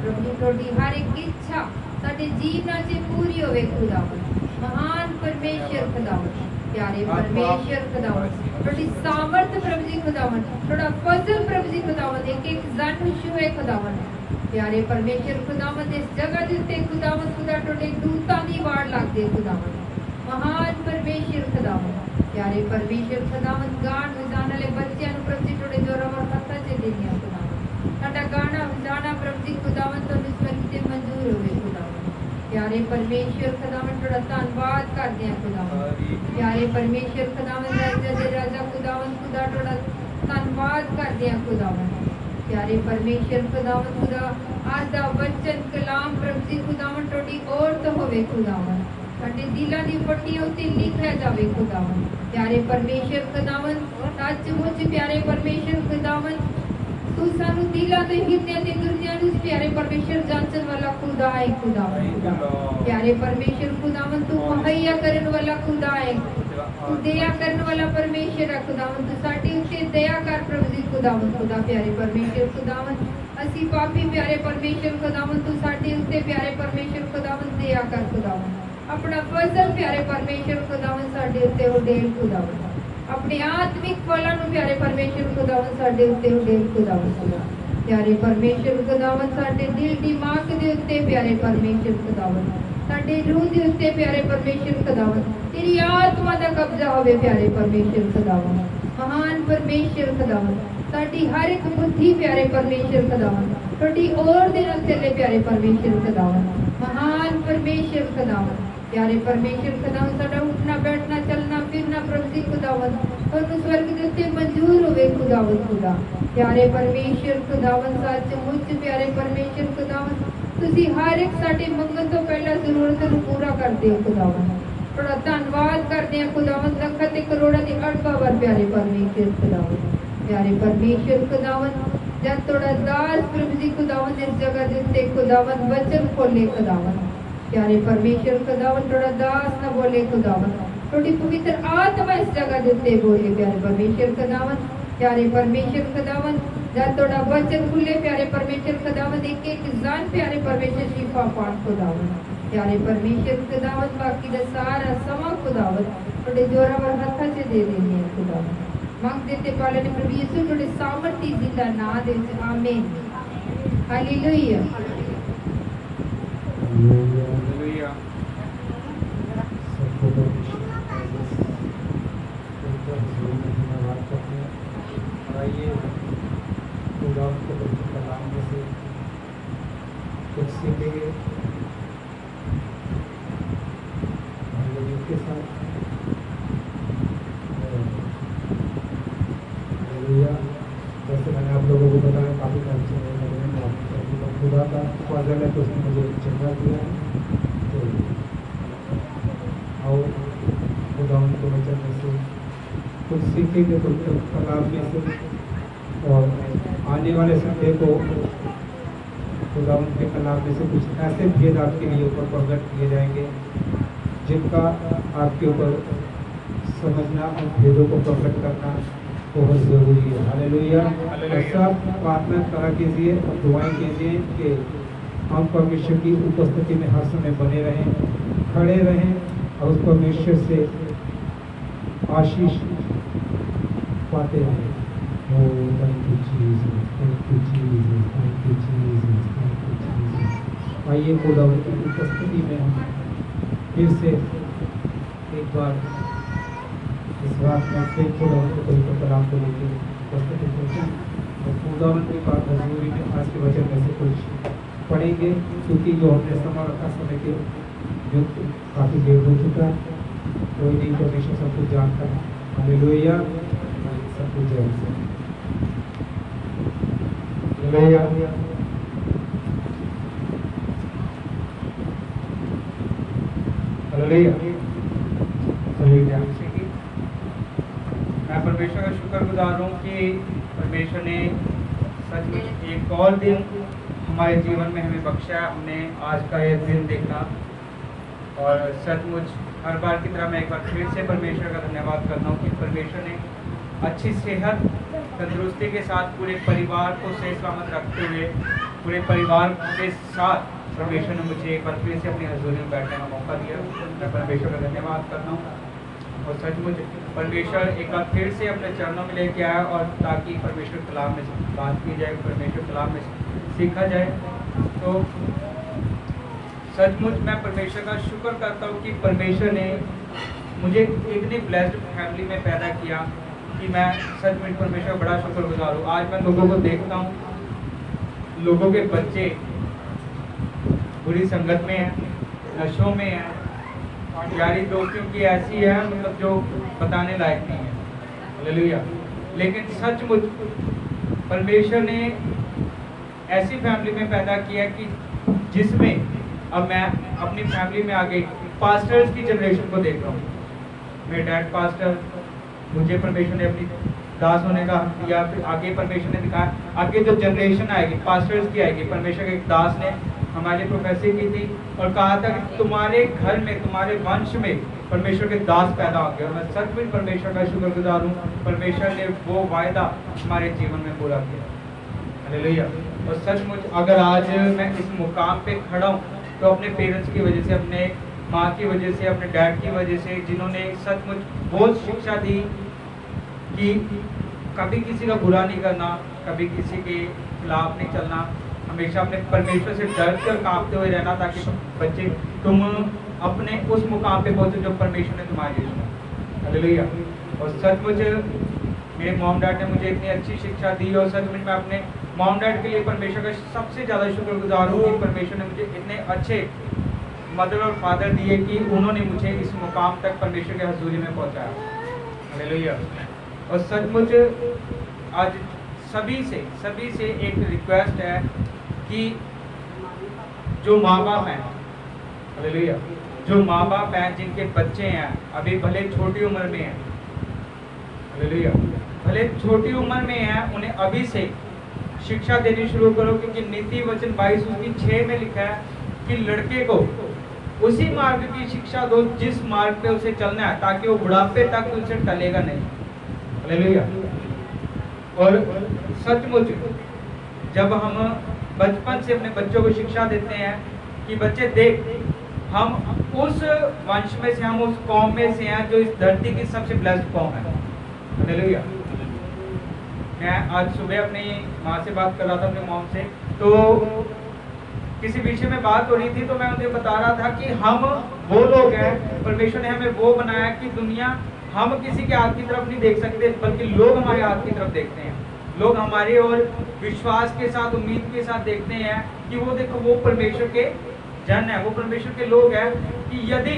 प्रभु थोड़ी हर एक इच्छा साडे जीवनां च पूरी होवे खुदावन, महान परमेश्वर खुदावन, प्यारे परमेश्वर खुदावन, थोड़ी सामर्थ प्रभु जी खुदावन, थोड़ा फजल प्रभु जी खुदावन, एक जन छुए खुदावन, प्यारे परमेश्वर खुदावन, इस जगह दे उत्ते खुदावन खुदा थोड़े दूतां दी वाड़ लग दे खुदावन, महान परमेश्वर खुदावन, प्यारे परमेश्वर खुदावन, गान वजाने वाले बच्चों को प्रभु जी थोड़े जोरों और हत्था से देनिया खुदावन, साडा गाना वजाना प्रभु जी खुदावन तो स्वर्ग से मंजूर होवे खुदावन, प्यारे परमेश्वर खुदावन, थोड़ा धन्यवाद करते हैं खुदावन, प्यारे परमेश्वर खुदावन, राजा दे राजा खुदावन खुदा थोड़ा धन्यवाद करते हैं खुदावन, प्यारे परमेश्वर खुदावन खुदा आज दा वचन कलाम प्रभु जी खुदावन थोड़ी और तो होवे खुदावन, साडे दिलां दी पट्टियां उत्ते लिखिया जावे खुदावन, प्यारे परमेश्वर खुदावन, सचमुच प्यारे परमेश्वर खुदावन, तू सानू दिलां ते हिरदियां ते गुरदियां नूं प्यारे परमेश्वर जांचण वाला खुदा है खुदावन, प्यारे परमेश्वर खुदावन, तू मुहैया करन वाला खुदा है, तू दया करन वाला परमेश्वर है खुदावन, तू साडे उत्ते दया कर प्रभु जी खुदावन, खुदा प्यारे परमेश्वर खुदावन, असी पापी प्यारे परमेश्वर खुदावन, तू साडे उत्ते प्यारे परमेश्वर खुदावन दया कर खुदावन, अपना फजल प्यारे परमेश्वर खुदावन साडे उत्ते उडेल खुदावन, अपने आत्मिक फलां नूं प्यारे परमेश्वर खुदावन साडे उत्ते उडेल खुदावन, प्यारे परमेश्वर खुदावन, साडे दिल दिमाग दे उत्ते प्यारे परमेश्वर खुदावन, साडे रूह दे उत्ते प्यारे परमेश्वर खुदावन, तेरी आत्मा दा कब्जा होवे प्यारे परमेश्वर खुदावन, महान परमेश्वर खुदावन, साडी हर एक बुद्धि प्यारे परमेश्वर खुदावन थोड़ी और दे नाल चले प्यारे परमेश्वर खुदावन, महान परमेश्वर खुदावन, प्यारे परमेश्वर खुदावन, साडा उठना बैठना चलना फिरना प्रभु जी खुदावन तुहानू स्वर्ग दे उत्ते मंजूर होवे खुदावन, खुदा प्यारे परमेश्वर खुदावन, सचमुच प्यारे परमेश्वर खुदावन, तुसी हर एक साडे मंगण तो पहला जरूरत नूं पूरा करदे हो खुदावन, बड़ा धन्नवाद करदे हैं खुदावन, लखां ते करोड़ां दी अड़बावर प्यारे परमेश्वर खुदावन, प्यारे परमेश्वर खुदावन, जब थोड़ा दास प्रभु जी खुदावन इस जगह दे उत्ते खुदावन वचन खोले खुदावन, प्यारे परमेश्वर खुदावन, थोड़ा दास ना बोले खुदावन, थोड़ी पवित्र आत्मा इस जगह दे उत्ते बोले प्यारे परमेश्वर खुदावन, प्यारे परमेश्वर खुदावन, जब थोड़ा वचन खुले प्यारे परमेश्वर खुदावन, एक एक जान प्यारे परमेश्वर शिफा पाठ खुदावन, प्यारे परमेश्वर खुदावत बाकी दा सारा समा खुदावत थोड़े जोरावर हत्था च दे देने खुदावत मंग देते पाले ने प्रभु यीशु थोड़े सामर्थी जिंदा ना दे आमीन हालेलुया हालेलुया सबको धन्यवाद करते हैं। आइए खुदावंत के पवित्र कलाम में से कुछ सीखेंगे के साथ। हालेलुया। जैसे मैंने आप लोगों को बताया काफ़ी अच्छे खुदा का फजल है तो उसने मुझे चंगा दिया है। तो आओ खुदा उनको वचन में से कुछ सीखेंगे पवित्र कलाम में से और आने वाले संडे को खुदा उनके कलाम में से कुछ ऐसे भेद आपके लिए ऊपर प्रकट किए जाएंगे जिनका आपके ऊपर समझना और भेदों को प्रकट करना बहुत ज़रूरी है। हालेलुया। सब प्रार्थना करा कीजिए और दुआएं कीजिए कि हम परमेश्वर की उपस्थिति में हर समय बने रहें, खड़े रहें और उस परमेश्वर से आशीष पाते रहें। Oh, thank you Jesus, thank you Jesus, thank you Jesus, thank you Jesus। आइए खुदावंत की उपस्थिति में हम फिर से एक बार इस रात में फिर खुदावंत के पवित्र कलाम को लेकर उपस्थिति पहुँचे और खुदावंत की बात हजूरी में आज के वचन में से कुछ पढ़ेंगे क्योंकि जो हमने समय रखा समय के जो काफ़ी देर हो चुका है कोई नहीं परमेश्वर सब कुछ जानता है। हालेलुया। सब कुछ जानता है। हालेलुया। मैं परमेश्वर का शुक्रगुजार हूँ कि परमेश्वर ने सचमुच एक और दिन हमारे जीवन में हमें बख्शा। हमने आज का ये दिन देखा और सचमुच हर बार की तरह मैं एक बार फिर से परमेश्वर का धन्यवाद करता हूँ कि परमेश्वर ने अच्छी सेहत तंदुरुस्ती के साथ पूरे परिवार को सही सलामत रखते हुए पूरे परिवार के साथ परमेश्वर ने मुझे एक बार फिर से अपनी हजूरी में बैठने का मौका दिया। मैं परमेश्वर का धन्यवाद करता हूँ और सचमुच परमेश्वर एक बार फिर से अपने चरणों में लेके आया और ताकि परमेश्वर कलाम में बात की जाए, परमेश्वर कलाम में सीखा जाए। तो सचमुच मैं परमेश्वर का शुक्र करता हूँ कि परमेश्वर ने मुझे इतनी ब्लेस्ड फैमिली में पैदा किया कि मैं सचमुच परमेश्वर का बड़ा शुक्रगुजार हूँ। आज मैं लोगों को देखता हूँ, लोगों के बच्चे बुरी संगत में हैं, नशों में हैं, यारी दोस्तियों की ऐसी है मतलब जो बताने लायक नहीं है। हालेलुया। लेकिन सचमुच परमेश्वर ने ऐसी फैमिली में पैदा किया कि जिसमें अब मैं अपनी फैमिली में आगे पास्टर्स की जनरेशन को देख रहा हूँ। मेरे डैड पास्टर, मुझे परमेश्वर ने अपनी दास होने का हक दिया। फिर आगे परमेश्वर ने दिखाया आगे जो जनरेशन आएगी पास्टर्स की आएगी। परमेश्वर के एक दास ने हमारे प्रोफेसर की थी और कहा था कि तुम्हारे घर में तुम्हारे वंश में परमेश्वर के दास पैदा होंगे। और मैं सचमुच परमेश्वर का शुक्रगुजार हूँ, परमेश्वर ने वो वायदा हमारे जीवन में पूरा किया। हालेलुया। और सचमुच अगर आज मैं इस मुकाम पे खड़ा हूँ तो अपने पेरेंट्स की वजह से, अपने माँ की वजह से, अपने डैड की वजह से, जिन्होंने सचमुच बहुत शिक्षा दी कि कभी किसी का बुरा नहीं करना, कभी किसी के खिलाफ नहीं चलना, हमेशा अपने परमेश्वर से डर कर कांपते हुए रहना ताकि बच्चे तुम अपने उस मुकाम पे पहुंचो जो परमेश्वर ने तुम्हारे लिए चुना। हालेलुया। और सचमुच मेरे मॉम डैड ने मुझे इतनी अच्छी शिक्षा दी और सचमुच मैं अपने मॉम डैड के लिए परमेश्वर का सबसे ज़्यादा शुक्रगुजार हूँ कि परमेश्वर ने मुझे इतने अच्छे मदर और फादर दिए कि उन्होंने मुझे इस मुकाम तक परमेश्वर के हजूरी में पहुँचाया। हालेलुया। और सचमुच आज सभी से एक रिक्वेस्ट है कि जो माँ बाप हैं, हालेलुया, जो माँ बाप हैं जिनके बच्चे हैं अभी भले छोटी उम्र में हैं, हालेलुया, भले छोटी उम्र में हैं, उन्हें अभी से शिक्षा देनी शुरू करो क्योंकि नीति वचन 22:6 में लिखा है कि लड़के को उसी मार्ग की शिक्षा दो जिस मार्ग पे उसे चलना है ताकि वो बुढ़ापे तक उसे टलेगा नहीं। हालेलुया। और सचमुच जब हम बचपन से अपने बच्चों को शिक्षा देते हैं कि बच्चे देख हम उस वंश में से, हम उस कौम में से हैं जो इस धरती की सबसे ब्लेस्ड कौम है। हालेलुया। मैं आज सुबह अपनी माँ से बात कर रहा था, अपने मॉम से, तो किसी विषय में बात हो रही थी, तो मैं उन्हें बता रहा था कि हम वो लोग हैं, परमेश्वर ने हमें वो बनाया कि दुनिया, हम किसी के हाथ की तरफ नहीं देख सकते, बल्कि लोग हमारे हाथ की तरफ देखते हैं। लोग हमारे और विश्वास के साथ, उम्मीद के साथ देखते हैं कि वो देखो वो परमेश्वर के जन है, वो परमेश्वर के लोग हैं। कि यदि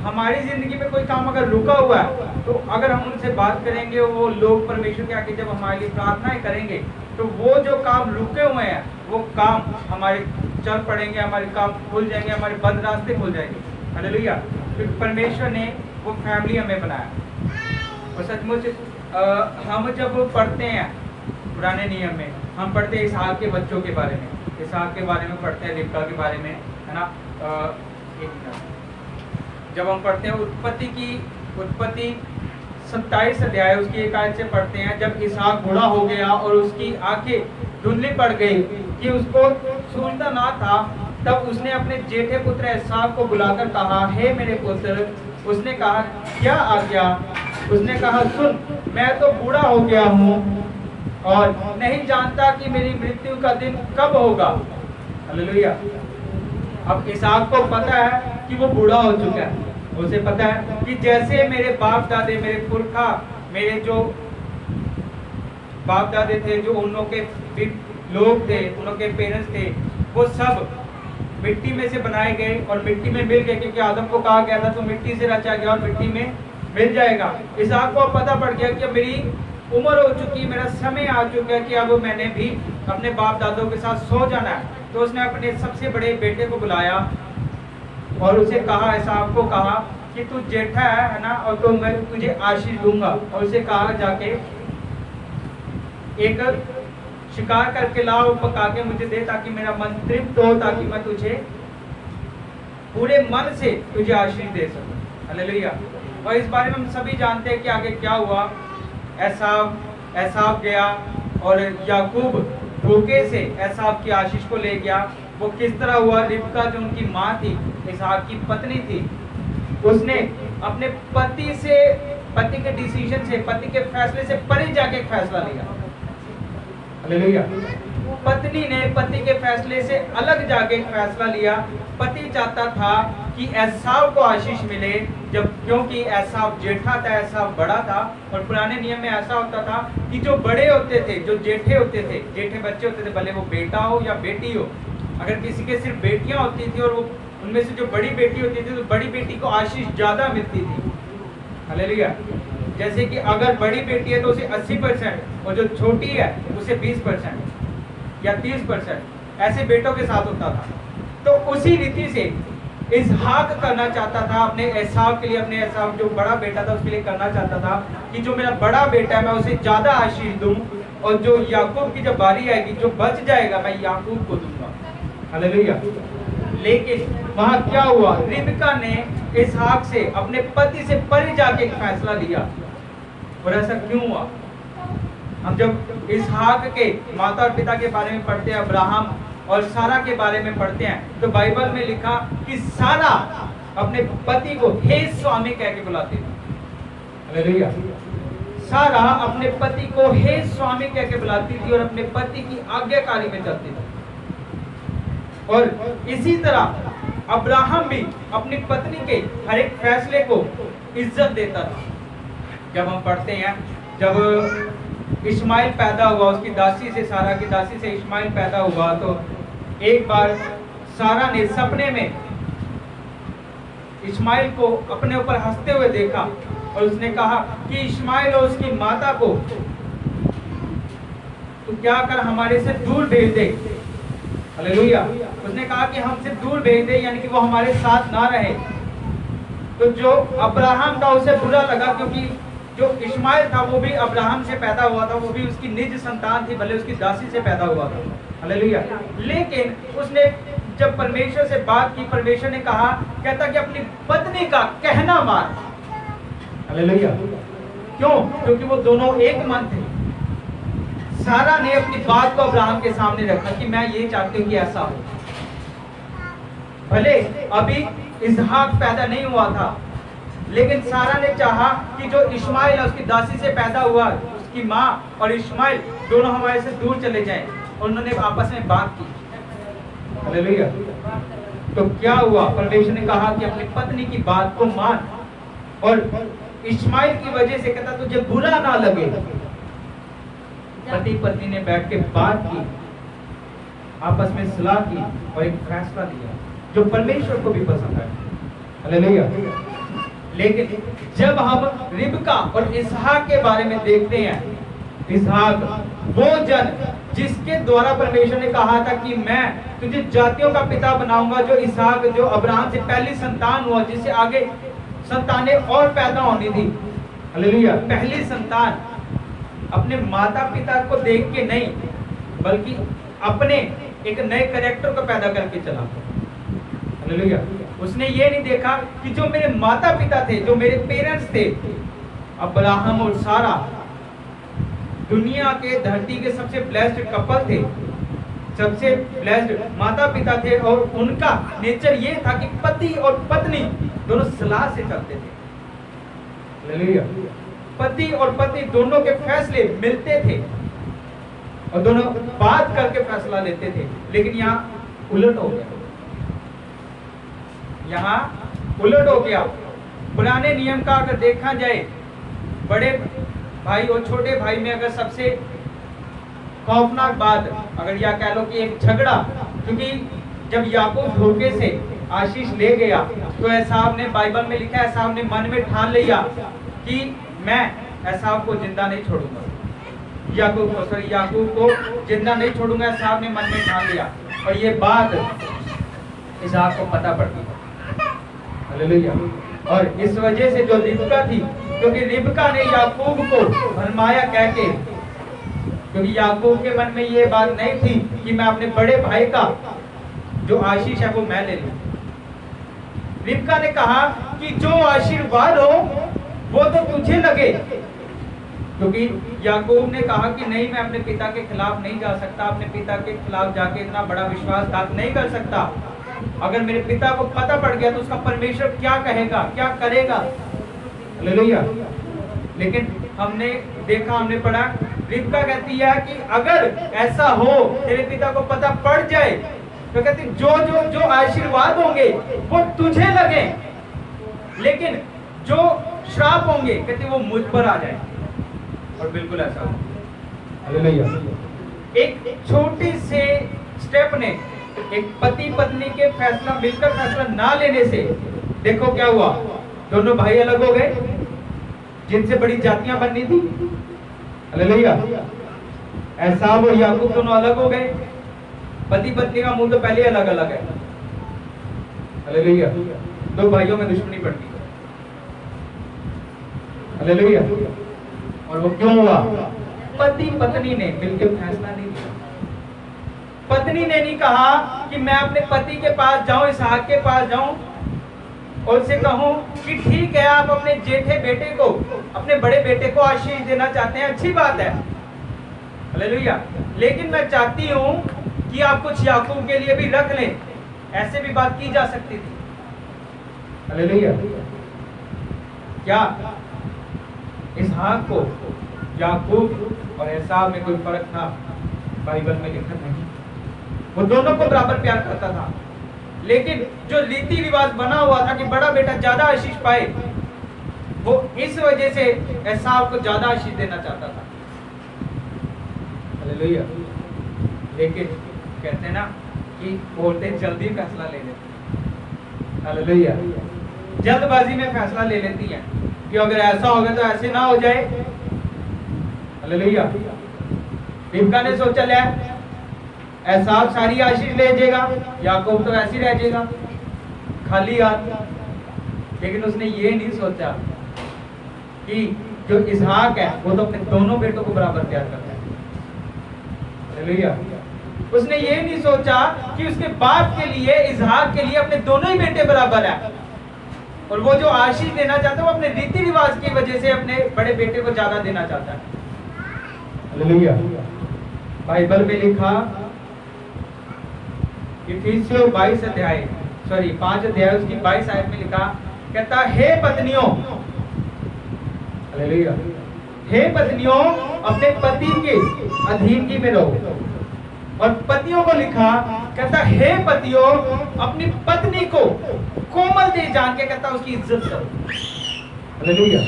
हमारी जिंदगी में कोई काम अगर रुका हुआ है, तो अगर हम उनसे बात करेंगे, वो लोग परमेश्वर के आगे जब हमारे लिए प्रार्थनाएं करेंगे, तो वो जो काम रुके हुए हैं वो काम हमारे चल पड़ेंगे, हमारे काम खुल जाएंगे, हमारे बंद रास्ते खुल जाएंगे। हालेलुया। क्योंकि परमेश्वर ने वो फैमिली हमें बनाया। और सचमुच हम जब पढ़ते हैं पुराने नियम में, हम पढ़ते हैं इसहाक के बच्चों के बारे में, इसहाक के बारे में पढ़ते हैं, रिबका के बारे में, है ना। एक मिनट, जब हम पढ़ते हैं उत्पत्ति 27 अध्याय उसकी 1 आयत से पढ़ते हैं, जब इसहाक बूढ़ा हो गया और उसकी आंखें धुंधली पड़ गई कि उसको सूझता ना था, तब उसने अपने जेठे पुत्र एसाव को बुलाकर कहा, हे मेरे पुत्र। उसने कहा, क्या आज्ञा? उसने कहा, सुन, मैं तो बूढ़ा हो गया हूँ और नहीं जानता कि मेरी मृत्यु का दिन कब होगा। हालेलुया। अब इसहाक को पता है कि वो बूढ़ा हो चुका है। उसे पता है कि जैसे मेरे बाप दादे, मेरे पुरखा, मेरे जो बाप दादे थे, जो उन लोग के लोग थे, उन लोग के पेरेंट्स थे, वो सब मिट्टी में से बनाए गए और मिट्टी में मिल गए, क्योंकि आदम को कहा गया था तो मिट्टी से रचा गया और मिट्टी में मिल जाएगा। इसहाक को पता पड़ गया कि मेरी उम्र हो चुकी, मेरा समय आ चुका है कि अब मैंने भी अपने बाप दादों के साथ सो जाना है। तो उसने अपने सबसे बड़े बेटे को बुलाया और उसे कहा, इसहाक को कहा कि तू जेठा है ना, और तो मैं तुझे आशीष दूंगा। और उसे कहा, जाके एक शिकार करके लाओ, पका के मुझे दे, ताकि मेरा मन तृप्त हो, ताकि मैं तुझे पूरे मन से तुझे आशीष दे सकूं। हालेलुया। और इस बारे में हम सभी जानते हैं कि आगे क्या हुआ। एसाव गया और याकूब धोखे से एसाव की आशीष को ले गया। वो किस तरह हुआ? रिबका जो उनकी माँ थी, इसहाक की पत्नी थी, उसने अपने पति के डिसीजन से, पति के फैसले से परे जाके एक फैसला लिया। हालेलुया। पत्नी ने पति के फैसले से अलग जाके एक फैसला लिया। पति चाहता था कि एसाव को आशीष मिले, जब क्योंकि एसाव जेठा था, एसाव बड़ा था। और पुराने नियम में ऐसा होता था कि जो बड़े होते थे, जो जेठे होते थे, जेठे बच्चे होते थे, भले वो बेटा हो या बेटी हो, अगर किसी के सिर्फ बेटियां होती थी और वो उनमें से जो बड़ी बेटी होती थी, तो बड़ी बेटी को आशीष ज्यादा मिलती थी। हालेलुया। जैसे कि अगर बड़ी बेटी है तो उसे 80% और जो छोटी है उसे 20% या 30%, ऐसे बेटों के साथ होता था। तो उसी रीति से इसहाक करना चाहता था अपने एसाव के लिए, अपने एसाव जो बड़ा बेटा था उसके लिए करना चाहता था कि जो मेरा बड़ा बेटा है मैं उसे ज्यादा आशीष दूं, और जो याकूब की जब बारी आएगी, जो बच जाएगा, मैं याकूब को दूंगा। हालेलुया। लेकिन वहां क्या हुआ? रिबका ने इसहाक से, अपने पति से परे जाके एक फैसला लिया। और ऐसा क्यों हुआ? हम जब इसहाक के माता और पिता के बारे में पढ़ते हैं, अब्राहम और सारा के बारे में पढ़ते हैं, तो बाइबल में लिखा कि सारा अपने पति को हे स्वामी कह के बुलाती थी। हालेलुया। सारा अपने पति को हे स्वामी कह के बुलाती थी और अपने पति की आज्ञाकारी में चलती थी। और इसी तरह अब्राहम भी अपनी पत्नी के हर एक फैसले को इज्जत देता था। जब हम पढ़ते हैं, जब इस्माइल पैदा हुआ, उसकी दासी से, सारा की दासी से इस्माइल पैदा हुआ, तो एक बार सारा ने सपने में इस्माइल को अपने ऊपर हंसते हुए देखा और उसने कहा कि इस्माइल और उसकी माता को तो क्या कर हमारे से दूर भेज दे। हालेलुया। उसने कहा कि हमसे दूर भेज दे, यानी कि वो हमारे साथ ना रहे। तो जो अब्राहम था उसे बुरा लगा, क्योंकि जो इस्माइल था वो भी अब्राहम से पैदा हुआ था, वो भी उसकी निज संतान थी, भले उसकी दासी से पैदा हुआ था। हालेलुया। लेकिन उसने जब परमेश्वर से बात की, परमेश्वर ने कहा, कहता कि अपनी पत्नी का कहना मान। हालेलुया। क्यों? क्योंकि वो दोनों एक मन थे। सारा ने अपनी बात को अब्राहम के सामने रखा कि मैं ये चाहती हूँ कि ऐसा हो। भले अभी इसहाक पैदा नहीं हुआ था, लेकिन सारा ने चाहा कि जो इस्माइल है उसकी दासी से पैदा हुआ, उसकी माँ और इस्माइल दोनों हमारे से दूर चले जाएं। उन्होंने आपस में बात की। हालेलुया। तो क्या हुआ? परमेश्वर ने कहा कि अपनी पत्नी की बात को मान, और इस्माइल की वजह से कहता तुझे बुरा ना लगे। पति पत्नी ने बैठ के बात की, आपस में सलाह की और एक फैसला लिया जो परमेश्वर को भी पसंद है। हालेलुया। लेकिन जब हम रिबका और इसहाक के बारे में देखते हैं, इसहाक वो जन जिसके द्वारा परमेश्वर ने कहा था कि मैं तुझे जातियों का पिता बनाऊंगा, जो इसहाक जो अब्राहम से पहली संतान हुआ, जिससे आगे संतानें और पैदा होनी थी। हालेलुया। पहली संतान अपने माता पिता को देख के नहीं, बल्कि अपने एक नए कैरेक्टर को पैदा करके चला। हालेलुया। उसने ये नहीं देखा कि जो मेरे माता पिता थे, जो मेरे पेरेंट्स थे, अब्राहम और सारा, दुनिया के धरती के सबसे ब्लेस्ड कपल थे, सबसे ब्लेस्ड माता पिता थे, और उनका नेचर ये था कि पति और पत्नी दोनों सलाह से चलते थे। हालेलुया। पति और पत्नी दोनों के फैसले मिलते थे और दोनों बात करके फैसला लेते थे। लेकिन यहाँ उलट हो गया, यहाँ उलट हो गया। पुराने नियम का अगर देखा जाए, बड़े भाई और छोटे भाई में अगर सबसे खौफनाक बात, अगर या कह लो कि एक झगड़ा, क्योंकि जब याकूब धोखे से आशीष ले गया तो एसाव ने, बाइबल में लिखा है, एसाव ने मन में ठान लिया कि मैं एसाव को जिंदा नहीं छोड़ूंगा, याकूब को जिंदा नहीं छोड़ूंगा। एसाव ने मन में ठान लिया और ये बात इसहाक को पता पड़ गई। हालेलुया। और इस वजह से जो रिबका थी, क्योंकि रिबका ने याकूब को भरमाया कह के, क्योंकि याकूब के मन में ये बात नहीं थी कि मैं अपने बड़े भाई का जो आशीष है वो मैं ले लूं। रिबका ने कहा कि जो आशीर्वाद हो वो तो तुझे लगे, क्योंकि याकूब ने कहा कि नहीं, मैं अपने पिता के खिलाफ नहीं जा सकता, अपने पिता के खिलाफ जाके इतना बड़ा विश्वासघात नहीं कर सकता। अगर मेरे पिता को पता पड़ गया तो उसका परमेश्वर क्या कहेगा, क्या करेगा। हालेलुया। लेकिन हमने देखा, हमने पढ़ा, रिबका कहती है कि अगर ऐसा हो, तेरे पिता को पता पड़ जाए, तो कहती जो जो जो आशीर्वाद होंगे वो तुझे लगे, लेकिन जो श्राप होंगे कहती वो मुझ पर आ जाए। और बिल्कुल ऐसा हो। हालेलुया। एक छोटी से स्टेप ने, एक पति पत्नी के फैसला मिलकर फैसला ना लेने से देखो क्या हुआ, दोनों भाई अलग हो गए जिनसे बड़ी जातियां बननी थी। हालेलुया। एसाव और याकूब दोनों अलग हो गए, पति पत्नी का मुंह तो पहले अलग अलग है। हालेलुया। दो भाइयों में दुश्मनी पड़ गई। हालेलुया। और वो क्यों हुआ? पति पत्नी ने मिलकर फैसला नहीं लिया। पत्नी ने नहीं कहा कि मैं अपने पति के पास जाऊं, इसहाक के पास जाऊं और उसे कहूं कि ठीक है, आप अपने जेठे बेटे को, अपने बड़े बेटे को आशीष देना चाहते हैं, अच्छी बात है। हालेलुया। लेकिन मैं चाहती हूं कि आप कुछ याकूब के लिए भी रख लें। ऐसे भी बात की जा सकती थी। हालेलुया। क्या इसहाक को याकूब और एसाव में कोई फर्क था? बाइबल में लिखा नहीं। वो दोनों को बराबर प्यार करता था, लेकिन जो रीति रिवाज बना हुआ था कि बड़ा बेटा ज्यादा आशीष पाए, वो इस वजह से एसाव को ज्यादा आशीष देना चाहता था। हालेलुया। लेकिन कहते हैं ना कि औरतें जल्दी फैसला ले लेती। हालेलुया। जल्दबाजी में फैसला ले लेती हैं कि अगर ऐसा होगा तो ऐसे ना हो जाए। हालेलुया। रिबका ने सोचा ले एसाव सारी आशीष ले जाएगा, याकूब तो ऐसे ही रह जाएगा खाली हाथ। लेकिन उसने ये नहीं सोचा कि जो इसहाक है वो तो अपने दोनों बेटों को बराबर प्यार करता है। हालेलुया। उसने ये नहीं सोचा कि उसके बाप के लिए, इसहाक के लिए अपने दोनों ही बेटे बराबर है, और वो जो आशीष देना चाहता है वो अपने रीति रिवाज की वजह से अपने बड़े बेटे को ज्यादा देना चाहता है। हालेलुया। बाइबल में लिखा, इफिसियों 22 अध्याय सॉरी 5 अध्याय उसकी 22 आयत में लिखा, कहता हे पत्नियों, हालेलुया, हे पत्नियों अपने पति के अधीनगी में रहो। और पतियों को लिखा, कहता हे पतियों अपनी पत्नी को कोमल दे जान के, कहता उसकी इज्जत करो। हालेलुया।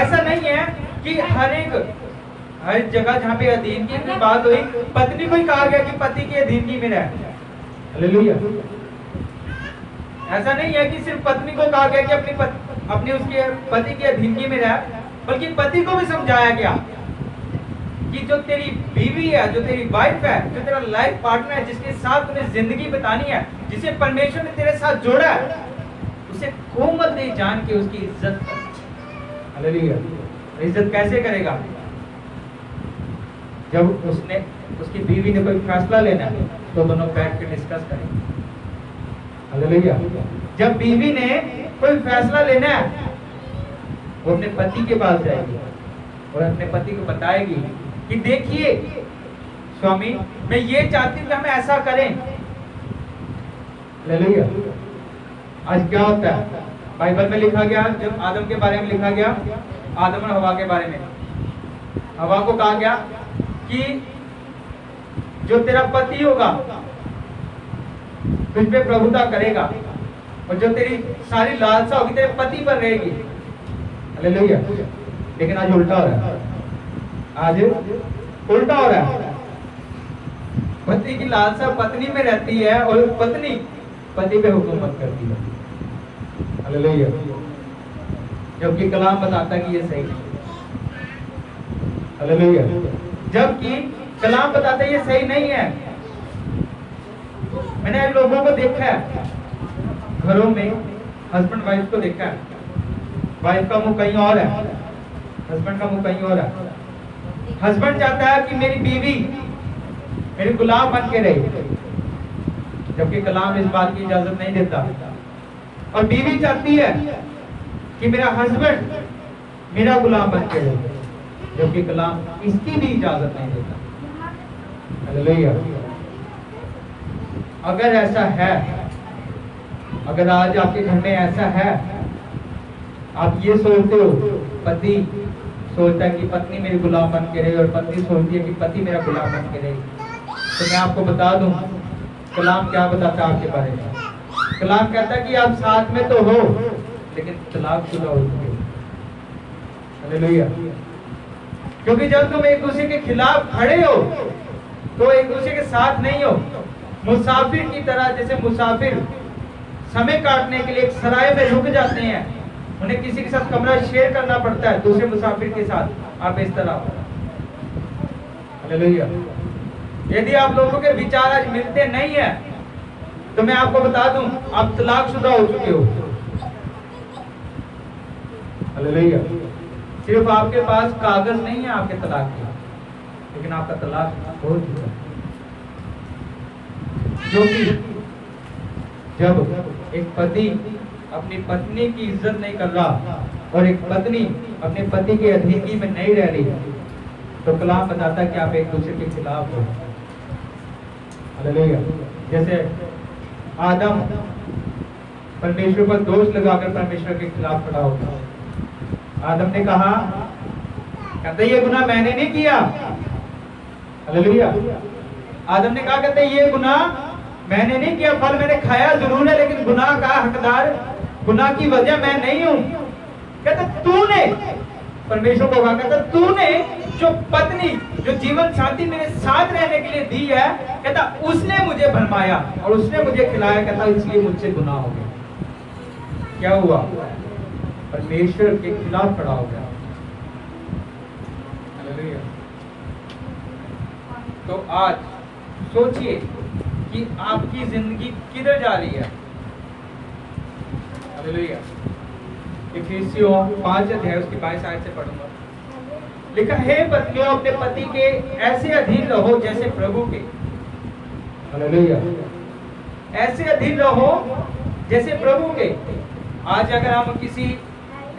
ऐसा नहीं है कि हर जगह जहाँ पे अधीनगी की बात हुई, पत्नी को ही कहा गया कि पति की अधीनगी में रहे। हालेलुया। ऐसा नहीं है कि सिर्फ पत्नी को कहा गया कि अपनी उसके पति की अधीनगी में रहे, बल्कि पति को भी समझाया गया कि जो तेरी बीवी है, जो तेरी वाइफ है, जो तेरा लाइफ पार्टनर है, जिसके साथ तुम्हें जिंदगी बितानी है, जिसे परमेश्वर ने तेरे साथ जोड़ा है, उसे कोमल दे जान के उसकी इज्जत कर। हालेलुया। इज्जत कैसे करेगा? जब उसकी बीवी ने कोई फैसला लेना है तो दोनों बैठ के डिस्कस करेंगे। हालेलुया। जब बीवी ने कोई फैसला लेना है, वो अपने पति के पास जाएगी और अपने पति को बताएगी कि देखिए स्वामी, मैं ये चाहती हूँ कि हम ऐसा करें। हालेलुया। आज क्या होता है? बाइबल में लिखा गया, जब आदम के बारे में लिखा गया, आदम और हवा के बारे में, हवा को कहा गया कि जो तेरा पति होगा तुझ पे प्रभुता करेगा और जो तेरी सारी लालसा होगी तेरे पति पर रहेगी। हालेलुया। लेकिन आज उल्टा हो रहा है, आज उल्टा हो रहा है। पति की लालसा पत्नी में रहती है और पत्नी पति पे हुकूमत करती है। हालेलुया। जबकि कलाम बताता है कि ये सही नहीं। हालेलुया। जबकि कलाम बताता है ये सही नहीं है। मैंने लोगों को देखा है, घरों में हस्बैंड वाइफ को देखा है, वाइफ का मुंह कहीं और है, हस्बैंड का मुंह कहीं और है। हस्बैंड चाहता है कि मेरी बीवी मेरी गुलाम बन के रहे, जबकि कलाम इस बात की इजाजत नहीं देता। और बीवी चाहती है कि मेरा हस्बैंड मेरा गुलाम बन के रहे, जबकि कलाम इसकी भी इजाजत नहीं देता। हालेलुया। अगर ऐसा है, अगर आज आपके घर में ऐसा है, आप ये सोचते हो, पति सोचता है कि पत्नी मेरी गुलाम बन के रहे और पत्नी सोचती है कि पति मेरा गुलाम बन के रहे, तो मैं आपको बता दूं कलाम क्या बताता है आपके बारे में। कलाम कहता है कि आप साथ में तो हो लेकिन तलाकशुदा हो चुके हो। हालेलुया। क्योंकि जब तुम एक दूसरे के खिलाफ खड़े हो तो एक दूसरे के साथ नहीं हो। मुसाफिर की तरह, जैसे मुसाफिर समय काटने के लिए एक सराय में रुक जाते हैं, उन्हें किसी के साथ कमरा शेयर करना पड़ता है दूसरे मुसाफिर के साथ, आप इस तरह हो। हालेलुया। यदि आप लोगों के विचार आज मिलते नहीं है तो मैं आपको बता दूं आप तलाकशुदा हो चुके हो। हालेलुया। सिर्फ आपके पास कागज नहीं है आपके तलाक के, लेकिन आपका तलाक हो चुका है। क्योंकि जब एक पति अपनी पत्नी की इज्जत नहीं कर रहा और एक पत्नी अपने पति के अधीनगी में नहीं रह रही, तो कलाम बताता है कि आप एक दूसरे के खिलाफ हो। हालेलुया। जैसे आदम परमेश्वर पर दोष लगाकर परमेश्वर के खिलाफ खड़ा होगा। आदम ने कहा, कहते ये गुनाह मैंने नहीं किया। हालेलुया। आदम ने कहा, कहते ये गुनाह मैंने नहीं किया, फल मैंने खाया जरूर है, लेकिन गुनाह का हकदार, गुनाह की वजह मैं नहीं हूं। कहता तूने, परमेश्वर को कहा, कहता तूने जो पत्नी, जो जीवन साथी मेरे साथ रहने के लिए दी है, कहता उसने मुझे भरमाया और उसने मुझे खिलाया, कहता इसलिए मुझसे गुनाह हो गया। क्या हुआ? परमेश्वर के खिलाफ खड़ा हो गया। हालेलुया। तो आज सोचिए कि आपकी जिंदगी किधर जा रही है। हालेलुया। इफिसियों 5 अध्याय उसकी 22 आयत से पढ़ूंगा। लिखा है, पत्नियों अपने पति के ऐसे अधीन रहो जैसे प्रभु के। हालेलुया। ऐसे अधीन रहो जैसे प्रभु के। आज अगर हम किसी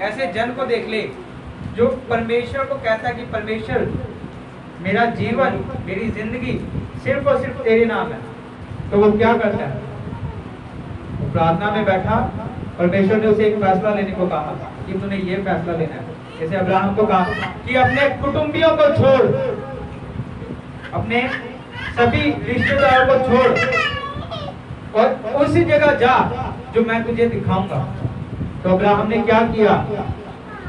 ऐसे जन को देख ले जो परमेश्वर को कहता है कि परमेश्वर मेरा जीवन, मेरी जिंदगी सिर्फ और सिर्फ तेरे नाम है, तो वो क्या करता है? वो प्रार्थना में बैठा, परमेश्वर ने उसे एक फैसला लेने को कहा कि तूने ये फैसला लेना है। जैसे अब्राहम को कहा कि अपने कुटुंबियों को छोड़, अपने सभी रिश्तेदारों को छोड़ और उसी जगह जा जो मैं तुझे दिखाऊंगा। तो अब्राहम ने क्या किया?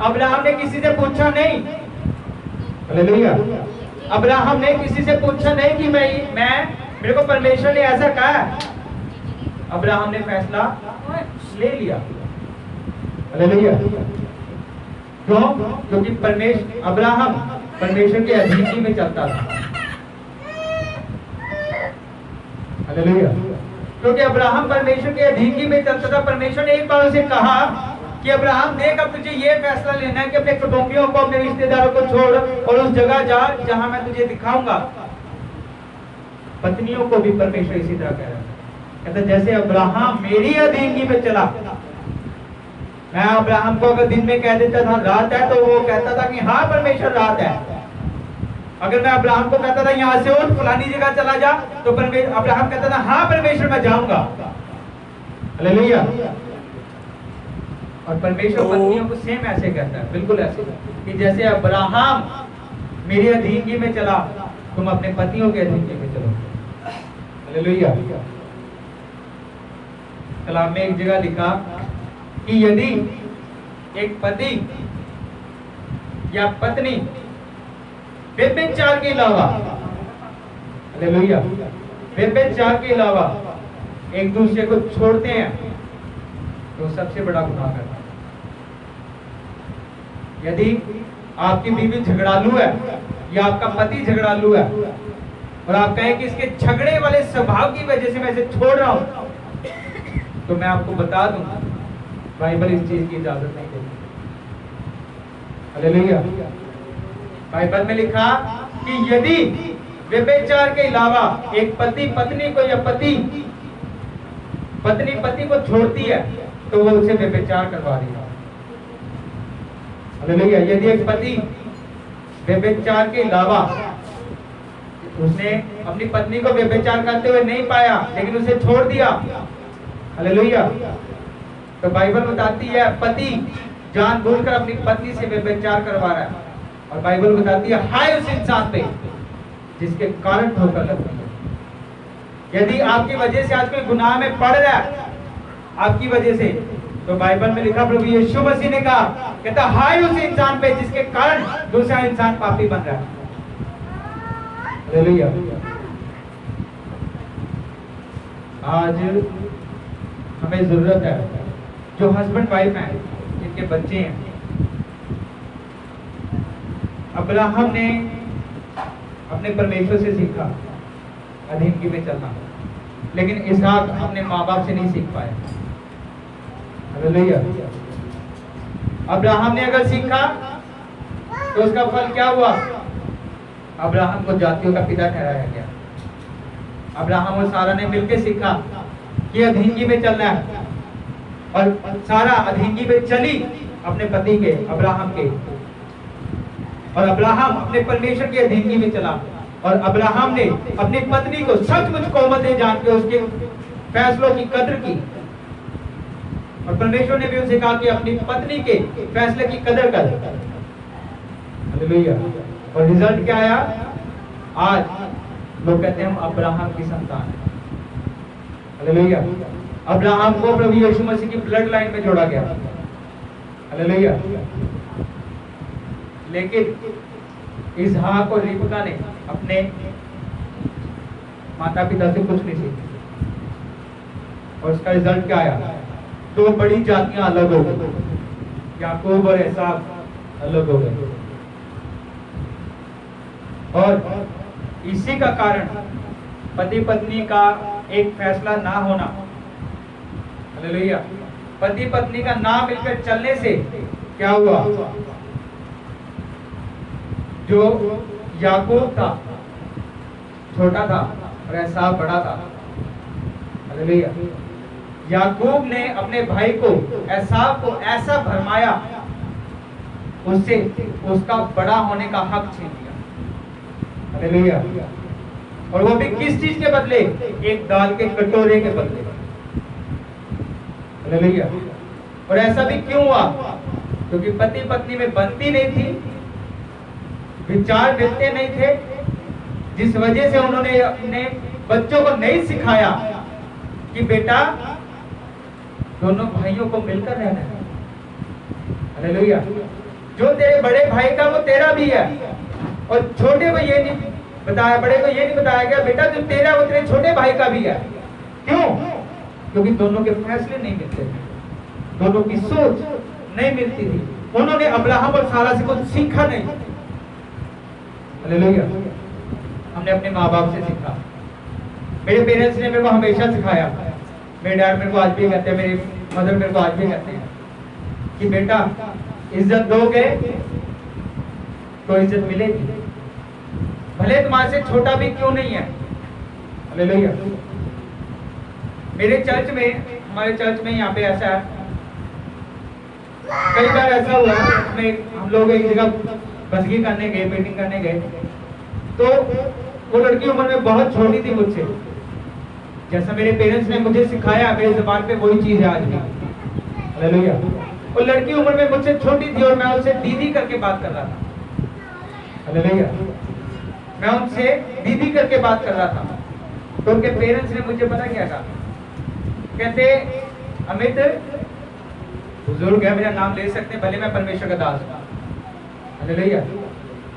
अब्राहम ने किसी से पूछा नहीं, हालेलुया। अब्राहम ने किसी से पूछा नहीं कि मैं मेरे को परमेश्वर ने ऐसा कहा है। अब्राहम ने फैसला ले लिया, हालेलुया। क्यों? क्योंकि अब्राहम परमेश्वर के अधीन में चलता था, हालेलुया। क्योंकि अब्राहम परमेश्वर के अधीन में चलता था। परमेश्वर ने एक बार उसे कहा कि अब्राहम देख, अब तुझे ये फैसला लेना है कि अपने कुटुंबियों को, अपने रिश्तेदारों को छोड़ और उस जगह जा जहां मैं तुझे दिखाऊंगा। पत्नियों को भी परमेश्वर इसी तरह कह रहा है, कहता जैसे अब्राहम मेरी अधीनगी में चला। मैं अब्राहम को अगर दिन में कह देता था रात है, तो वो कहता था कि हाँ परमेश्वर रात है। अगर मैं अब्राहम को कहता था यहाँ से उठ फलानी जगह चला जा, तो अब्राहम कहता था हाँ परमेश्वर मैं जाऊंगा, हालेलुया। और परमेश्वर पत्नियों को सेम ऐसे कहता है, बिल्कुल ऐसे कि जैसे अब्राहम मेरी अधीनगी में चला, तुम अपने पतियों के अधीनगी में चलो, हालेलुया। कलाम में एक जगह लिखा कि यदि एक पति या पत्नी व्यभिचार के अलावा, हालेलुया, व्यभिचार के अलावा एक दूसरे को छोड़ते हैं, तो सबसे बड़ा गुनाह करता है। यदि आपकी बीवी झगड़ालू है या आपका पति झगड़ालू है और आप कहें कि इसके झगड़े वाले स्वभाव की वजह से मैं इसे छोड़ रहा हूं, तो मैं आपको बता दूं बाइबल इस चीज की इजाजत नहीं देती, हालेलुया। बाइबल में लिखा कि यदि व्यभिचार के अलावा एक पति पत्नी को या पत्नी पति को छोड़ती है, तो वो उसे व्यभिचार करवा रही है, हालेलुया। यदि एक पति व्यभिचार के अलावा उसने अपनी पत्नी को व्यभिचार करते हुए नहीं पाया लेकिन उसे छोड़ दिया, हालेलुया, तो बाइबल बताती है पति जानबूझकर अपनी पत्नी से व्यभिचार करवा रहा है। और बाइबल बताती है हाय उस इंसान पे जिसके कारण ठोकर लगती है। यदि आपकी वजह से आज कोई गुनाह में पड़ रहा है आपकी वजह से, तो बाइबल में लिखा प्रभु यीशु मसीह ने कहा, कहता हाय उस इंसान पे जिसके कारण दूसरा इंसान पापी बन रहा है, हालेलुया। आज हमें जरूरत है, जो हस्बैंड वाइफ हैं, जिनके बच्चे हैं, अब्राहम ने अपने परमेश्वर से सीखा अधीनगी में चलना, लेकिन इसहाक अपने माँ बाप से नहीं सीख पाया, हालेलुया। अब्राहम ने अगर सीखा तो उसका फल क्या हुआ? अब्राहम को जातियों का पिता ठहराया गया। अब्राहम और सारा ने मिलकर सीखा कि अधीनगी में चलना है, और सारा अधीनगी में चली अपने पति के, अब्राहम के, और अब्राहम अपने परमेश्वर के अधीनगी में चला। और अब्राहम ने अपनी पत्नी को सचमुच कोमल जान के उसके फैसलों की कद्र की, और परमेश्वर ने भी उसे कहा कि अपनी पत्नी के फैसले की कदर कर, हालेलुया। और रिजल्ट क्या आया? आज लोग कहते हैं हम अब्राहम की संतान हैं, हालेलुया। अब्राहम को प्रभु यीशु मसीह की ब्लड लाइन में जोड़ा गया, हालेलुया। लेकिन इसहाक और रिबका ने अपने माता पिता से कुछ नहीं सीखा, और उसका रिजल्ट क्या आया? दो बड़ी जातियां अलग हो गई, याकूब और एसाव अलग हो गए। और इसी का कारण पति पत्नी का एक फैसला ना होना, हालेलुया। पति पत्नी का ना मिलकर चलने से क्या हुआ? जो याकूब था छोटा था और एसाव बड़ा था, हालेलुया। याकूब ने अपने भाई को, एसाव को ऐसा भरमाया, उससे उसका बड़ा होने का हक छीन लिया, हालेलुया। और वो भी किस चीज के बदले? एक दाल के कटोरे के बदले, हालेलुया। और ऐसा भी क्यों हुआ? क्योंकि पति पत्नी में बनती नहीं थी, विचार मिलते नहीं थे, जिस वजह से उन्होंने अपने बच्चों को नहीं सिखाया कि बेटा दोनों भाइयों को मिलकर रहना है। हालेलुया। जो तेरे बड़े भाई का वो तेरा भी है, और छोटे को ये नहीं बताया, बड़े को ये नहीं बताया गया बेटा जो तेरा वो तेरे छोटे भाई का भी है। क्यों? क्योंकि दोनों के फैसले नहीं मिलते थे, दोनों की सोच नहीं मिलती थी। उन्होंने अब्राहम और सारा से कुछ सीखा नहीं। हालेलुया। हमने अपने माँ बाप से सीखा। मेरे पेरेंट्स ने मेरे को हमेशा सिखाया, मेरे डैड मेरे को आज भी कहते हैं, मेरी मदर मेरे को आज भी कहते हैं कि बेटा इज्जत दोगे तो इज्जत मिलेगी, भले तुम्हारे से छोटा भी क्यों नहीं है। हालेलुया। मेरे चर्च में, हमारे चर्च में यहाँ पे ऐसा है, कई बार ऐसा हुआ है, हम लोग एक जगह बसगी करने गए, मीटिंग करने गए, तो वो लड़की उम्र में बहुत छोटी थी मुझसे। जैसा मेरे पेरेंट्स ने मुझे सिखाया, मेरे ज़बान पे वही चीज है आज भी। हालेलुया। वो लड़की उम्र में मुझसे छोटी थी और मैं उससे दीदी करके बात कर रहा था। हालेलुया। मैं उनसे दीदी करके बात कर रहा था, तो उनके पेरेंट्स ने मुझे पता क्या कहा, कहते अमित बुजुर्ग है, मेरा नाम ले सकते हैं, भले मैं परमेश्वर का दास हूँ। हालेलुया।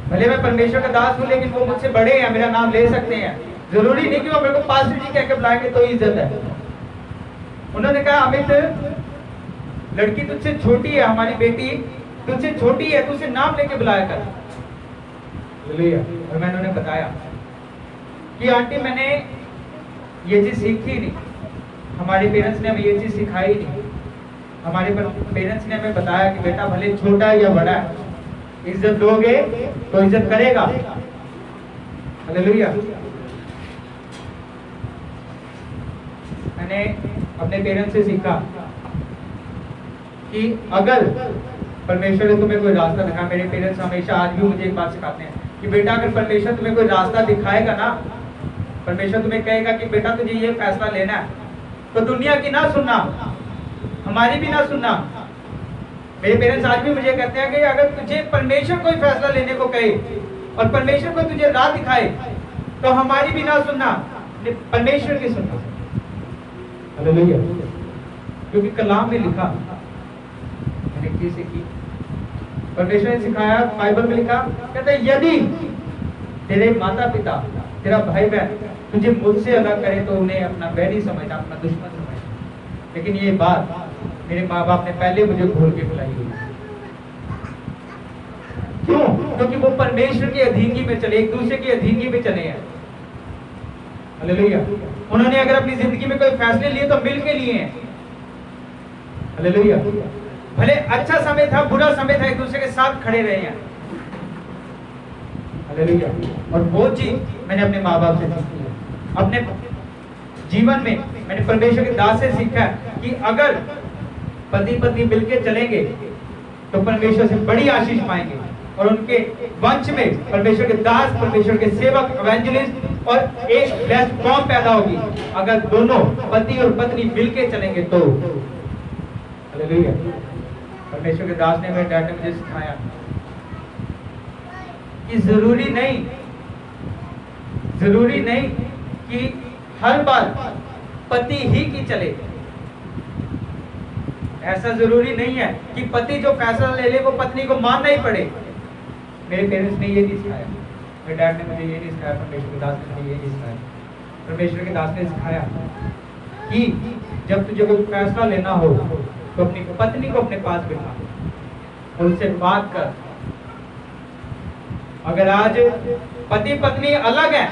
भले मैं परमेश्वर का दास हूँ, लेकिन वो मुझसे बड़े हैं, मेरा नाम ले सकते हैं। जरूरी नहीं कि वो मेरे को पास्टर जी कह के बुलाएंगे तो इज्जत है। उन्होंने कहा अमित लड़की तुझसे छोटी है, हमारी बेटी तुझसे छोटी है, तुझसे नाम लेके बुलाया कर। हालेलुया। और मैंने उन्हें बताया कि आंटी मैंने ये चीज सीखी नहीं, हमारे पेरेंट्स ने हमें ये चीज सिखाई नहीं। हमारे पेरेंट्स ने हमें बताया कि बेटा भले छोटा है या बड़ा है, इज्जत दोगे तो इज्जत करेगा। हालेलुया। मैंने अपने पेरेंट्स से सीखा कि अगर परमेश्वर ने तुम्हें कोई रास्ता दिखाया, मेरे पेरेंट्स हमेशा आज भी मुझे एक बात सिखाते हैं कि बेटा अगर परमेश्वर तुम्हें कोई रास्ता दिखाएगा ना, परमेश्वर तुम्हें कहेगा कि बेटा तुझे ये फैसला लेना है, तो दुनिया की ना सुनना, हमारी भी ना सुनना। मेरे पेरेंट्स आज भी मुझे कहते हैं कि अगर तुझे परमेश्वर कोई फैसला लेने को कहे और परमेश्वर को तुझे राह दिखाए तो हमारी भी ना सुनना, परमेश्वर की सुनना। हालेलुया। क्योंकि कलाम में लिखा, मैंने किसी की परमेश्वर ने सिखाया, बाइबल में लिखा, कहते यदि तेरे माता पिता, तेरा भाई बहन तुझे मुझसे अलग करे तो उन्हें अपना बैरी समझना, अपना दुश्मन समझना। लेकिन ये बात मेरे माँ बाप ने पहले मुझे खोल के बुलाई हुई। क्यों? क्योंकि वो परमेश्वर की अधीनगी में चले, एक दूसरे की अधीनगी में चले हैं। हालेलुया। उन्होंने अगर अपनी जिंदगी में कोई फैसले लिए तो मिल के लिए हैं। हालेलुया। भले अच्छा समय था, बुरा समय था, एक दूसरे के साथ खड़े रहे हैं। हालेलुया। और वो चीज मैंने अपने माँ बाप से सीखी है। अपने जीवन में मैंने परमेश्वर के दास से सीखा कि अगर पति पत्नी मिलकर चलेंगे तो परमेश्वर से बड़ी आशीष पाएंगे, और उनके वंश में परमेश्वर के दास, परमेश्वर के सेवक, इवेंजलिस्ट और एक ब्लेस्ड कौम पैदा होगी अगर दोनों पति और पत्नी मिलके चलेंगे तो। हालेलुया। परमेश्वर के दास ने, मेरे डैड ने मुझे सिखाया कि जरूरी नहीं कि हर बार पति ही की चले। ऐसा जरूरी नहीं है कि पति जो फैसला ले ले वो पत्नी को मानना ही पड़े। मेरे पेरेंट्स ने ये नहीं सिखाया, मेरे डैड ने मुझे ये नहीं सिखाया, परमेश्वर के दास ने मुझे ये नहीं सिखाया। परमेश्वर के दास ने सिखाया कि जब तुझे कोई फैसला लेना हो तो अपनी पत्नी को अपने पास बिठा और उससे बात कर। अगर आज पति पत्नी अलग है,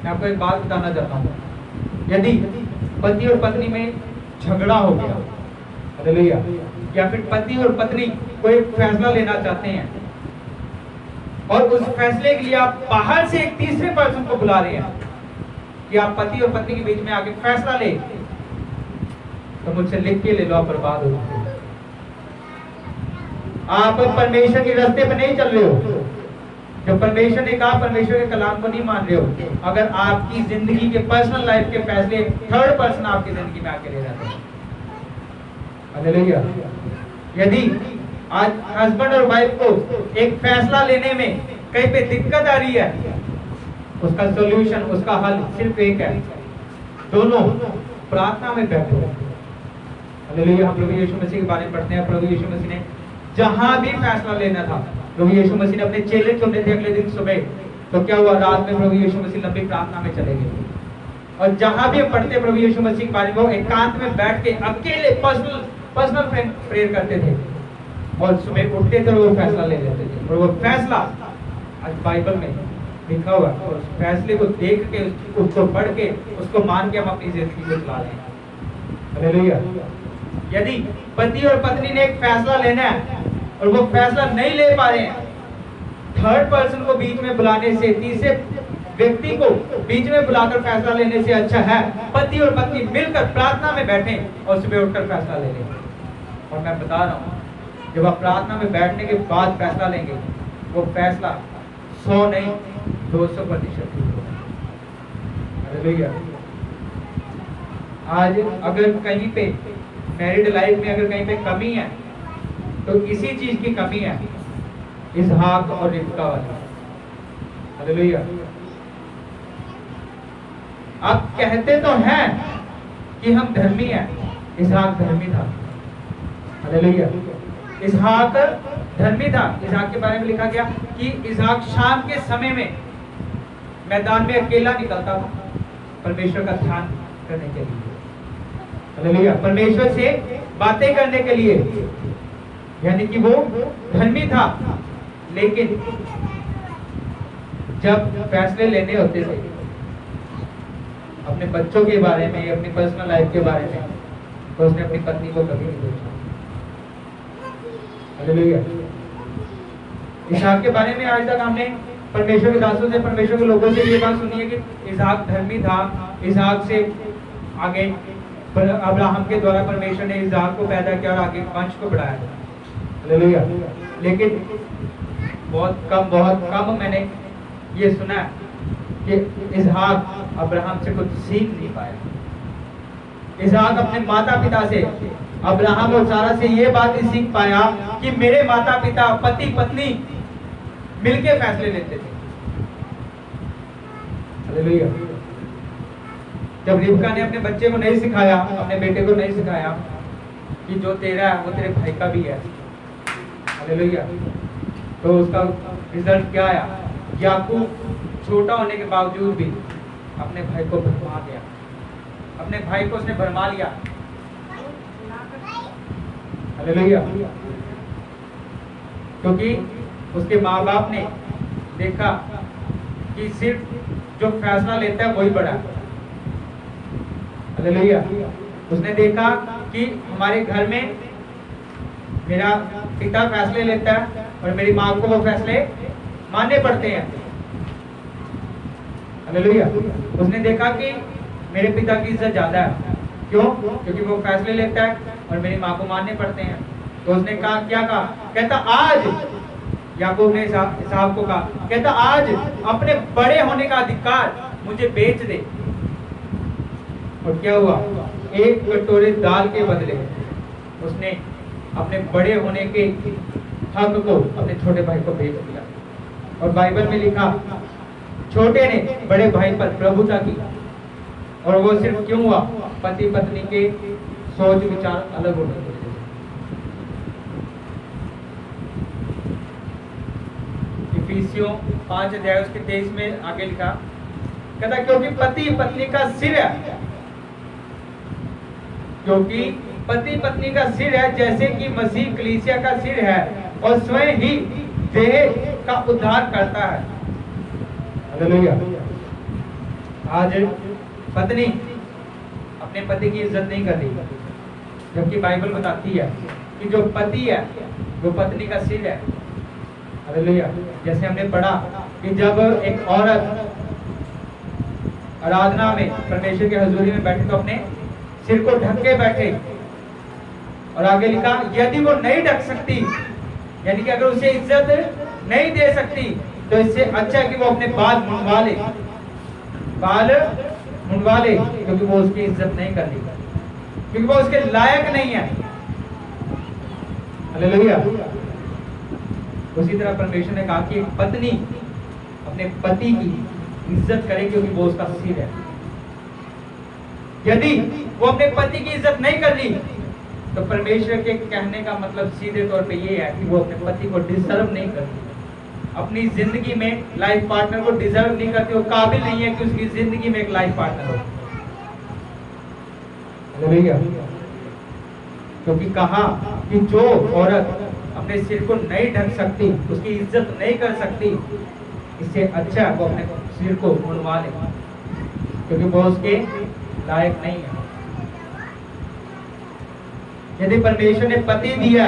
मैं आपको एक बात बताना चाहता हूँ, यदि पति और पत्नी में झगड़ा हो गया, हालेलुया, या फिर पति और पत्नी कोई फैसला लेना चाहते हैं और उस फैसले के लिए आप बाहर से एक तीसरे पर्सन को बुला रहे हैं कि आप पति और पत्नी के बीच में आके फैसला ले, तो मुझसे लिख के ले लो, आप बर्बाद हो जाओगे। आप परमेश्वर के रास्ते पर नहीं चल रहे हो। जब परमेश्वर ने कहा, परमेश्वर के कलाम को नहीं मान रहे हो, अगर आपकी जिंदगी के पर्सनल लाइफ के फैसले थर्ड पर्सन आपकी जिंदगी में आके ले जाते हैं। हालेलुया। यदि आज हस्बैंड और वाइफ को एक फैसला लेने में कहीं पे दिक्कत आ रही है, उसका सॉल्यूशन, उसका हल सिर्फ एक है, दोनों प्रार्थना में बैठो। हालेलुया। हम प्रभु यीशु मसीह के बारे में पढ़ते हैं, प्रभु यीशु मसीह ने जहां भी फैसला लेना था, प्रभु यीशु मसीह ने अपने चेले चुने थे अगले दिन सुबह, तो क्या हुआ, रात में प्रभु यीशु मसीह लंबी प्रार्थना में चले गए। और जहां भी हम पढ़ते प्रभु यीशु मसीह के बारे में, वो एकांत में बैठ के अकेले पर्सनल प्रेयर करते थे, और सुबह उठते थे और वो फैसला ले लेते थे। और वो फैसला आज बाइबल में लिखा हुआ है, और उस फैसले को देख के, उसको पढ़ के, उसको मान के हम अपनी जिंदगी को चला लें। हालेलुया। यदि पति और पत्नी ने एक फैसला लेना है और वो फैसला नहीं ले पा रहे हैं, थर्ड पर्सन को बीच में बुलाने से, तीसरे व्यक्ति को बीच में बुलाकर फैसला लेने से अच्छा है पति और पत्नी मिलकर प्रार्थना में बैठें और सुबह उठकर फैसला ले लें। और मैं बता रहा हूँ, जब आप प्रार्थना में बैठने के बाद फैसला लेंगे, वो फैसला 100 नहीं 200% होगा। आज अगर कहीं पे मैरिड लाइफ में अगर कहीं पे कमी है, तो इसी चीज की कमी है, इसहाक और रिबका वाली। हालेलुया। आप कहते तो हैं कि हम धर्मी हैं, इसहाक धर्मी था। हालेलुया। इसहाक धर्मी था। इसहाक के बारे में लिखा गया कि इसहाक शाम के समय में मैदान में अकेला निकलता था परमेश्वर का ध्यान करने के लिए। हालेलुया। परमेश्वर से बातें करने के लिए, यानी कि वो धर्मी था। लेकिन जब फैसले लेने होते थे अपने बच्चों के बारे में, अपनी पर्सनल लाइफ के बारे में, तो उसने अपनी पत्नी को कभी नहीं पूछा। हालेलुया। इसहाक के बारे में आज तक हमने परमेश्वर के दासों से, परमेश्वर के लोगों से ये बात सुनी है कि इसहाक धर्मी था। इसहाक से आगे अब्राहम के द्वारा परमेश्वर ने इसहाक को पैदा किया और आगे वंश को बढ़ाया। हालेलुया। लेकिन बहुत कम मैंने ये सुना कि इसहाक अब्राहम से कुछ सीख नहीं पाया। इसहाक अपने माता पिता से, अब्राहम और सारा से ये बात नहीं सीख पाया कि मेरे माता पिता, पति पत्नी मिलके फैसले लेते थे। हालेलुया। जब रिबका ने अपने बच्चे को नहीं सिखाया, अपने बेटे को नहीं सिखाया कि जो तेरा है वो तेरे भाई का भी है, हालेलुया, तो उसका रिजल्ट क्या आया? याकूब छोटा होने के बावजूद भी अपने भाई को भरमा गया, अपने भाई को उसने भरमा लिया। हालेलुया। क्योंकि उसके माँ बाप ने देखा कि सिर्फ जो फैसला लेता है वही बड़ा है। हालेलुया। उसने देखा कि हमारे घर में मेरा पिता फैसले लेता है और मेरी माँ को वो फैसले मानने पड़ते हैं। हालेलुया। उसने देखा कि मेरे पिता की इज्जत ज्यादा है। क्यों? क्योंकि वो फैसले लेता है और मेरी माँ को मानने पड़ते हैं। तो उसने कहा, क्या कहा? कहता आज, याकूब ने इसहाक को कहा, कहता आज अपने बड़े होने का अधिकार मुझे बेच दे। और क्या हुआ? एक कटोरे दाल के बदले उसने अपने बड़े होने के हक को अपने छोटे भाई को बेच दिया। और बाइबल में लिखा, छोटे ने बड़े भाई पर प्रभुता की। और वो सिर्फ क्यों हुआ? पति पत्नी के सोच विचार अलग होने के लिए। इफिसियों 5 अध्याय उसके 23 में आगे लिखा, कहता क्योंकि पति पत्नी का सिर है, क्योंकि पति पत्नी का सिर है, जैसे कि मसीह कलीसिया का सिर है और स्वयं ही देह का उद्धार करता है। हालेलुया। आज पत्नी अपने पति की इज्जत नहीं कर रही, जबकि बाइबल बताती है कि जो पति है वो पत्नी का सिर है। हालेलुया। जैसे हमने पढ़ा कि जब एक औरत आराधना में परमेश्वर की हजूरी में बैठे तो अपने सिर को ढक के बैठे। और आगे लिखा, यदि वो नहीं ढक सकती, यानी कि अगर उसे इज्जत नहीं दे सकती, तो इससे अच्छा है कि वो अपने बाल मुंडवा ले, क्योंकि वो उसकी इज्जत नहीं कर रही, क्योंकि वो उसके लायक नहीं है। हालेलुया। उसी तरह परमेश्वर ने कहा कि एक पत्नी अपने पति की इज्जत करे क्योंकि वो उसका सिर है। यदि वो अपने पति की इज्जत नहीं कर रही तो परमेश्वर के कहने का मतलब सीधे तौर पे ये है कि वो अपने पति को डिजर्व नहीं करती, अपनी जिंदगी में लाइफ पार्टनर को डिजर्व नहीं करती, वो काबिल नहीं है कि उसकी जिंदगी में एक लाइफ पार्टनर हो। क्योंकि कहा कि जो औरत अपने सिर को नहीं ढक सकती, उसकी इज्जत नहीं कर सकती, इससे अच्छा वो अपने सिर को मुंडवा ले, क्योंकि वो उसके लायक नहीं है। यदि परमेश्वर ने पति दिया,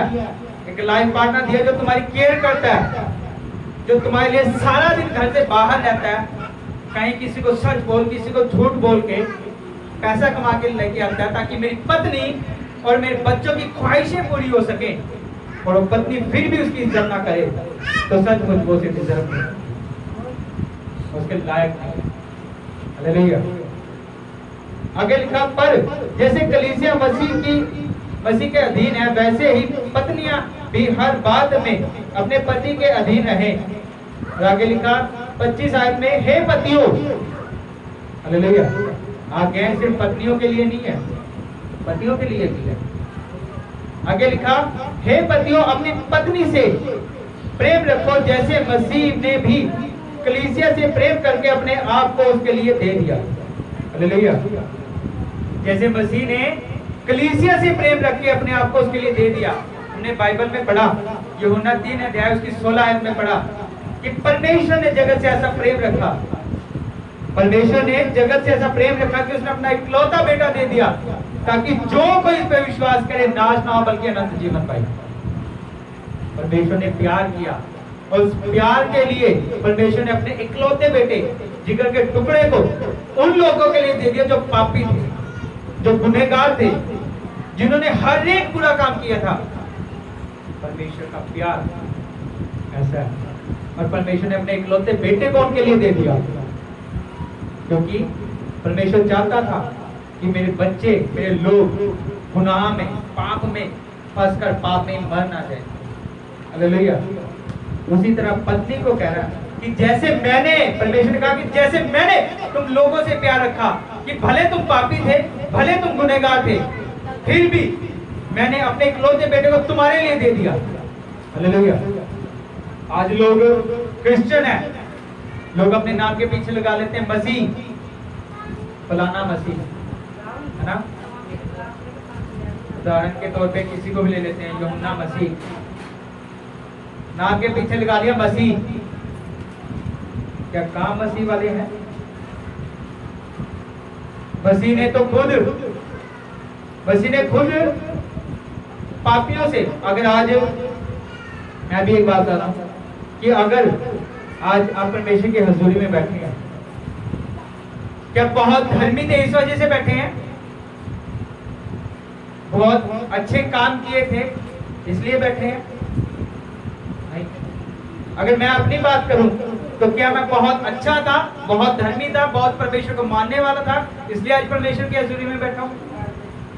एक लाइफ पार्टनर दिया जो तुम्हारी केयर करता है, जो तुम्हारे लिए सारा दिन घर से बाहर रहता है, कहीं किसी को सच बोल, किसी को झूठ बोल के पैसा कमा के लेके आता है ताकि मेरी पत्नी और मेरे बच्चों की ख्वाहिशें पूरी हो सके, और वो पत्नी फिर भी उसकी इज्जत ना करे, तो सच मुझ वो उसे डिजर्व नहीं, उसके लायक नहीं। हालेलुया। आगे लिखा, पर जैसे कलीसिया मसीह के अधीन है, वैसे ही पत्नियां भी हर बात में अपने पति के अधीन रहें। और आगे लिखा 25 आयत में, हे पतियों, हालेलुया, आगे सिर्फ पत्नियों के लिए नहीं है, पतियों के लिए भी है। आगे लिखा, हे पतियों, अपनी पत्नी से प्रेम रखो जैसे मसीह ने भी कलीसिया से प्रेम करके अपने आप को उसके लिए दे दिया। हालेलुया। जैसे मसीह ने कलीसिया से प्रेम रख के अपने आप को उसके लिए दे दिया। हमने बाइबल में पढ़ा, यूहन्ना 3 अध्याय उसकी 16 आयत में पढ़ा कि परमेश्वर ने जगत से ऐसा प्रेम रखा, परमेश्वर ने जगत से ऐसा प्रेम रखा कि उसने अपना इकलौता बेटा दे दिया, ताकि जो कोई इस पर विश्वास करे नाश ना हो बल्कि अनंत जीवन पाए। परमेश्वर ने प्यार किया, और उस प्यार के लिए परमेश्वर ने अपने इकलौते बेटे जिगर के टुकड़े को उन लोगों के लिए दे दिया जो पापी थे, जो गुनहगार थे, जिन्होंने हर एक बुरा काम किया था। परमेश्वर का प्यार ऐसा है, और परमेश्वर ने अपने इकलौते बेटे को उनके लिए दे दिया, क्योंकि परमेश्वर चाहता था कि मेरे बच्चे, मेरे लोग गुनाह में, पाप में फंसकर पाप में मर ना जाए। हालेलुया। उसी तरह पत्नी को कह रहा है कि जैसे मैंने, परमेश्वर ने कहा कि जैसे मैंने तुम लोगों से प्यार रखा, कि भले तुम पापी थे, भले तुम गुनहगार थे, फिर भी मैंने अपने इकलौते बेटे को तुम्हारे लिए दे दिया। हालेलुया। आज लोग क्रिश्चियन है, लोग अपने नाम के पीछे लगा लेते हैं मसीह, फलाना मसीह, है ना। उदाहरण के तौर पे किसी को भी ले लेते हैं, यूहन्ना मसीह, नाम के पीछे लगा लिया मसीह। क्या काम मसीह वाले हैं? मसीह ने खुद पापियों से, अगर आज मैं भी एक बात कर रहा हूं कि अगर आज आप परमेश्वर की हजूरी में बैठे हैं, क्या बहुत धर्मी थे इस वजह से बैठे हैं? बहुत अच्छे काम किए थे इसलिए बैठे हैं? नहीं। अगर मैं अपनी बात करूं तो क्या मैं बहुत अच्छा था, बहुत धर्मी था, बहुत परमेश्वर को मानने वाला था इसलिए आज परमेश्वर की हजूरी में बैठा हूं,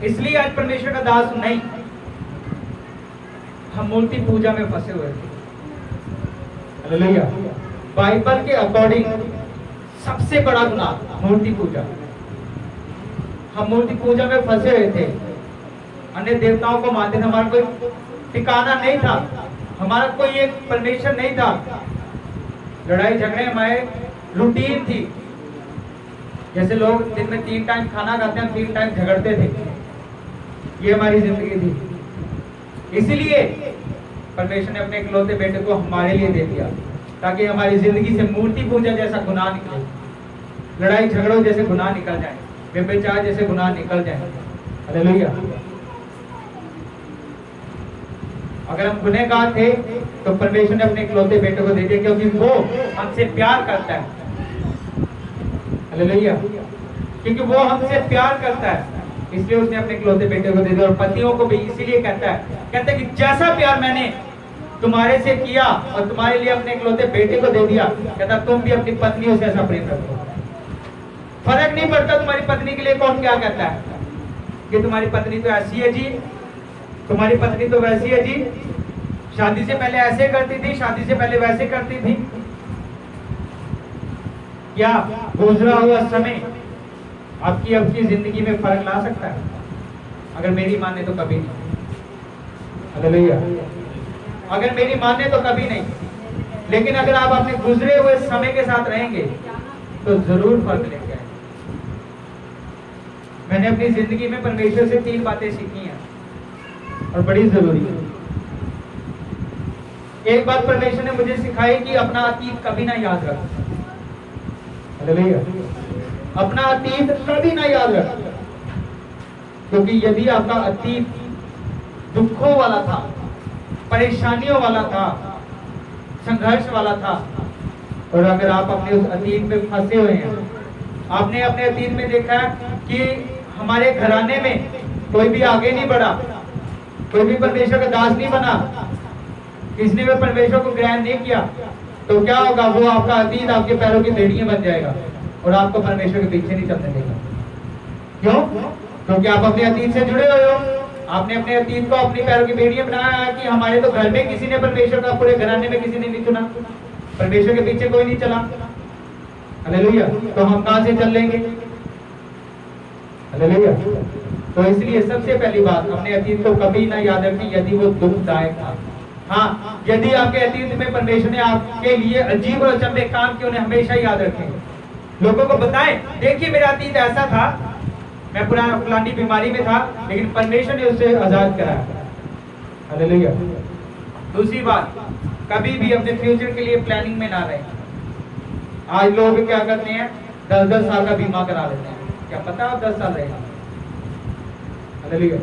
इसलिए आज परमेश्वर का दास हूं? नहीं। हम मूर्ति पूजा में फंसे हुए थे। हालेलुया। बाइबल के अकॉर्डिंग सबसे बड़ा गुनाह मूर्ति पूजा। हम मूर्ति पूजा में फंसे हुए थे, अन्य देवताओं को मानते थे, हमारा कोई ठिकाना नहीं था, हमारा कोई एक परमेश्वर नहीं था। लड़ाई झगड़े हमारे रूटीन थी, जैसे लोग दिन में 3 टाइम खाना खाते हैं, 3 टाइम झगड़ते थे, ये हमारी जिंदगी थी। इसीलिए परमेश्वर ने अपने इकलौते बेटे को हमारे लिए दे दिया, ताकि हमारी जिंदगी से मूर्ति पूजा जैसा गुनाह निकले, लड़ाई झगड़ों जैसे गुनाह निकल जाए, व्यभिचार जैसे गुनाह निकल जाए। हालेलुया। अगर हम गुनहगार थे तो परमेश्वर ने अपने इकलौते बेटे को दे दिया, क्योंकि वो हमसे प्यार करता है। हालेलुया। क्योंकि वो हमसे प्यार करता है इसलिए उसने अपने इकलौते बेटे को दे दिया। और पतियों को भी इसीलिए कहता है कि जैसा प्यार मैंने तुम्हारे से किया और तुम्हारे लिए अपने इकलौते बेटे को दे दिया, कहता तुम भी अपनी पत्नियों से ऐसा प्रेम रखो। फर्क नहीं पड़ता तुम्हारी पत्नी के लिए कौन क्या कहता है कि तुम्हारी पत्नी तो ऐसी है जी, तुम्हारी पत्नी तो वैसी है जी, शादी से पहले ऐसे करती थी, शादी से पहले वैसे करती थी। क्या गुजरा हुआ समय आपकी अपनी जिंदगी में फर्क ला सकता है? अगर मेरी माने तो कभी नहीं। हालेलुया। अगर मेरी माने तो कभी नहीं, लेकिन अगर आप अपने गुजरे हुए समय के साथ रहेंगे तो जरूर फर्क लेके आएंगे। मैंने अपनी जिंदगी में परमेश्वर से 3 बातें सीखी हैं और बड़ी जरूरी है। एक बात परमेश्वर ने मुझे सिखाई कि अपना अतीत कभी ना याद रखो। हालेलुया। अपना अतीत कभी ना याद रखो, क्योंकि यदि आपका अतीत दुखों वाला था, परेशानियों वाला था, संघर्ष वाला था, और अगर आप अपने उस अतीत में फंसे हुए हैं, आपने अपने अतीत में देखा कि हमारे घराने में कोई भी आगे नहीं बढ़ा, कोई भी परमेश्वर का दास नहीं बना, किसने भी परमेश्वर को ग्रहण नहीं किया, तो क्या होगा? वो आपका अतीत आपके पैरों की बेड़ियां बन जाएगा और आपको परमेश्वर के पीछे नहीं चलने देगा। क्यों? क्योंकि आप अपने अतीत से जुड़े हुए हो। आपने अपने अतीत को अपनी पैरों की बेड़ियां बनाया कि हमारे तो घर में किसी ने परमेश्वर का, पूरे घराने में किसी ने नहीं चुना, परमेश्वर के पीछे कोई नहीं चला। हालेलुया। तो हम कहां से चल लेंगे? हालेलुया। तो इसलिए सबसे पहली बात, अपने अतीत को कभी ना याद रखें यदि वो दुखदायक था। हाँ, यदि आपके अतीत में परमेश्वर ने आपके लिए अजीब और अचंभे काम किए, उन्हें हमेशा याद रखें। लोगों को बताएं, देखिए मेरा अतीत ऐसा था, मैं पुराना फलानी बीमारी में था, लेकिन परमेश्वर ने उससे आजाद कराया। हालेलुया। दूसरी बात, कभी भी अपने फ्यूचर के लिए प्लानिंग में ना रहें। आज लोग क्या करते हैं, 10-10 साल का बीमा करा लेते हैं। क्या पता आप 10 साल रहेगा? हालेलुया।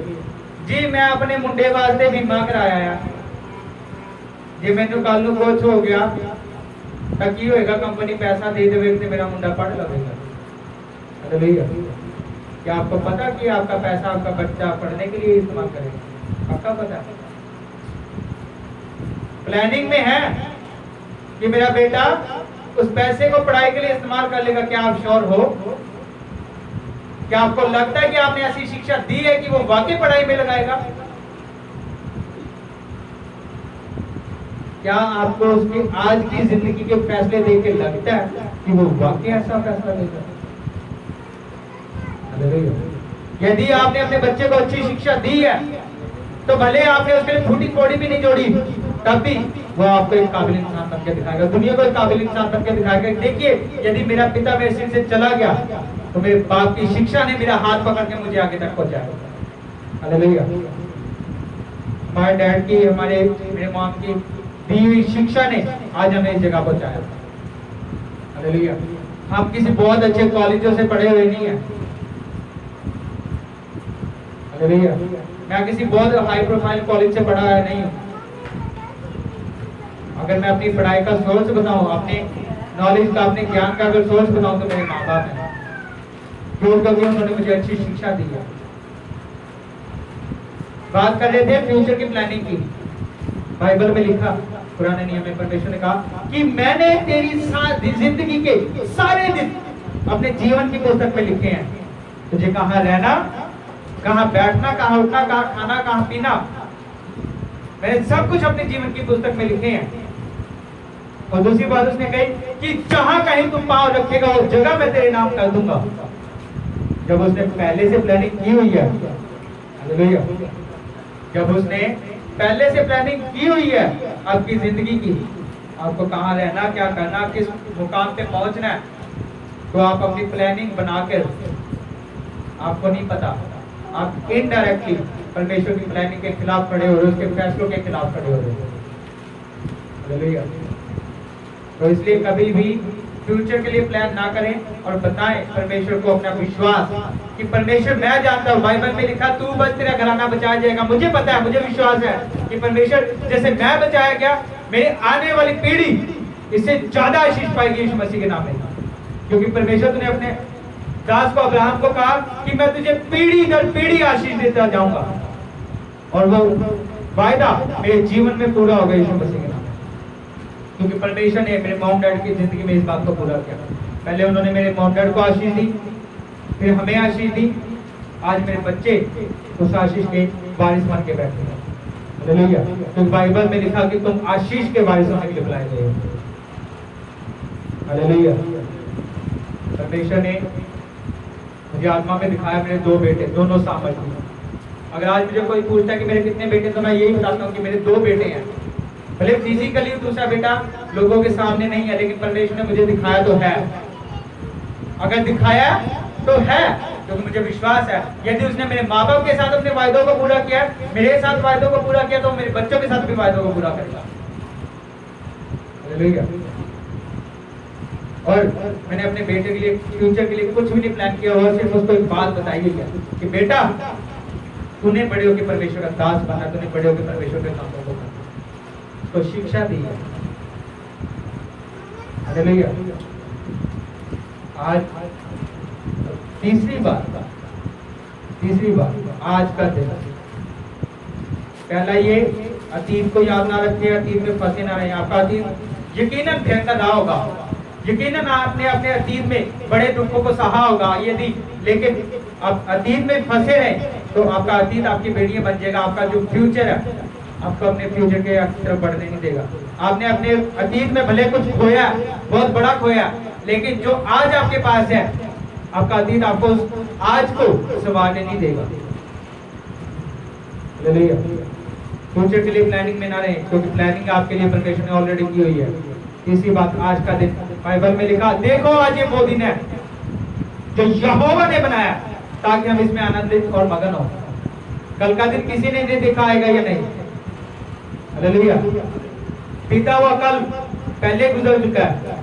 जी मैं अपने मुंडे वास्ते बीमा कराया है, जे मैंने कल ਨੂੰ ਕੁਝ ਹੋ ਗਿਆ ਤਾਂ ਕੀ ਹੋਏਗਾ? कंपनी पैसा दे देवे ਤੇ मेरा मुंडा पढ़ लेगा। हालेलुया। क्या आपको पता कि आपका पैसा आपका बच्चा पढ़ने के लिए इस्तेमाल करेगा? पक्का पता? प्लानिंग में है कि मेरा बेटा उस पैसे को पढ़ाई के लिए इस्तेमाल कर लेगा। क्या आप श्योर हो? क्या आपको लगता है कि आपने ऐसी शिक्षा दी है कि वो वाकई पढ़ाई में लगाएगा? क्या आपको उसकी आज की जिंदगी के फैसले देख के लगता है कि वो वाकई ऐसा फैसला लेगा? यदि आपने अपने बच्चे को अच्छी शिक्षा दी है तो भले आपने उसके लिए फूटी कोड़ी भी नहीं जोड़ी, तब भी वो आपको एक काबिल इंसान बन के दिखाएगा, दुनिया को एक काबिल इंसान बन के दिखाएगा। देखिए, यदि मेरा पिता मेरे सिर से चला गया तो मेरे बाप की शिक्षा ने मेरा हाथ पकड़ के मुझे आगे तक पहुंचाया। हालेलुया। हमारे डैड की, मेरे मॉम की दी हुई शिक्षा ने आज हमें इस जगह पहुंचाया। हालेलुया। हम किसी बहुत अच्छे कॉलेजों से पढ़े हुए नहीं है। हालेलुया। मैं किसी बहुत हाई प्रोफाइल कॉलेज से पढ़ा है नहीं हूं। अगर मैं अपनी पढ़ाई का सोर्स बताऊं, अपने नॉलेज का, अपने ज्ञान का अगर सोर्स बताऊं, तो मेरे माँ बाप हैं, क्योंकि उन्होंने मुझे अच्छी शिक्षा दी है। बात कर रहे थे फ्यूचर की प्लानिंग की। बाइबल में लिखा, पुराने नियम में परमेश्वर ने कहा कि मैंने तेरी जिंदगी के सारे दिन अपने जीवन की पुस्तक में लिखे हैं। तुझे कहाँ रहना, कहाँ बैठना, कहाँ उठना, कहाँ खाना, कहाँ पीना, मैंने सब कुछ अपने जीवन की पुस्तक में लिखे हैं। और दूसरी बात उसने कही कि जहां कहीं तुम पांव रखेगा वो जगह मैं तेरे नाम कर दूंगा। जब उसने पहले से प्लानिंग की हुई है, हालेलुया, जब उसने पहले से प्लानिंग की हुई है आपकी जिंदगी की, आपको कहाँ रहना, क्या करना, किस मुकाम पे पहुंचना है, तो आप अपनी प्लानिंग बनाकर, आपको नहीं पता, आप इनडायरेक्टली परमेश्वर की प्लानिंग के खिलाफ खड़े हो रहे हो, उसके फैसलों के खिलाफ खड़े हो रहे हो। हालेलुया। तो इसलिए कभी भी फ्यूचर के लिए प्लान ना करें और बताएं परमेश्वर को अपना विश्वास कि परमेश्वर, मैं जानता हूँ, बाइबल में लिखा तू बच, तेरा घराना बचाया जाएगा। मुझे पता है, मुझे विश्वास है कि परमेश्वर जैसे मैं बचाया गया, मेरे आने वाली पीढ़ी इससे ज्यादा आशीष पाएगी यीशु मसीह के नाम में। क्योंकि परमेश्वर ने अपने दास को, अब्राहम को कहा कि मैं तुझे पीढ़ी दर पीढ़ी आशीष देता जाऊंगा। और वो वायदा मेरे जीवन में पूरा होगा यीशु मसीह के नाम में। क्योंकि परमेश्वर ने मेरे मॉम डैड की जिंदगी में इस बात को पूरा किया। पहले उन्होंने मेरे मॉम डैड को आशीष दी, फिर हमें आशीष दी, आज मेरे बच्चे उस आशीष के वारिस बन के बैठे हैं। हालेलुया। तो बाइबल में लिखा कि तुम आशीष के वारिस होने के लिए बुलाए गए हो। हालेलुया। परमेश्वर ने मुझे आत्मा में दिखाया मेरे 2 बेटे, दोनों सामर्थ्य। अगर आज मुझे कोई पूछता है कि मेरे कितने बेटे, तो मैं यही बताता हूँ कि मेरे 2 बेटे हैं। भले फिजिकली दूसरा बेटा लोगों के सामने नहीं है, लेकिन परमेश्वर ने मुझे दिखाया तो है। अगर दिखाया तो है, क्योंकि मुझे विश्वास है यदि उसने मेरे माँ बाप के साथ अपने वायदों को पूरा किया, मेरे साथ वायदों को पूरा किया, तो मेरे बच्चों के साथ भी वायदों को पूरा करेगा। हालेलुया। और मैंने अपने बेटे के लिए, फ्यूचर के लिए कुछ भी नहीं प्लान किया, और सिर्फ उसको एक बात बताई है कि बेटा तूने बड़े होकर परमेश्वर का दास बनना, तूने बड़े होकर परमेश्वर के कामों को करना, उसको शिक्षा दी है। हालेलुया। आज तीसरी बात आज का दिन, पहला ये अतीत को याद ना रखिए, अतीत में फंसे ना रहे। आपका अतीत यकीनन भयंकर रहा होगा, यकीनन आपने अपने अतीत में बड़े दुखों को सहा होगा, यदि लेकिन आप अतीत में फंसे रहे तो आपका अतीत आपकी बेड़ियां बन जाएगा। आपका जो फ्यूचर है आपको अपने फ्यूचर के तरफ बढ़ने नहीं देगा। आपने अपने अतीत में भले कुछ खोया, बहुत बड़ा खोया, लेकिन जो आज आपके पास है, आपका अतीत आपको आज को संवारने नहीं देगा। हालेलुया। फ्यूचर के लिए प्लानिंग में ना रहे, क्योंकि प्लानिंग आपके लिए परमेश्वर ने ऑलरेडी की हुई है। तीसरी बात, आज का दिन बाइबल में लिखा, देखो आज ये वो दिन है जो यहोवा ने बनाया ताकि हम इसमें आनंदित और मगन हो। कल का दिन किसी ने नहीं देखा आएगा या नहीं। हालेलुया। बीता हुआ कल पहले गुजर चुका है।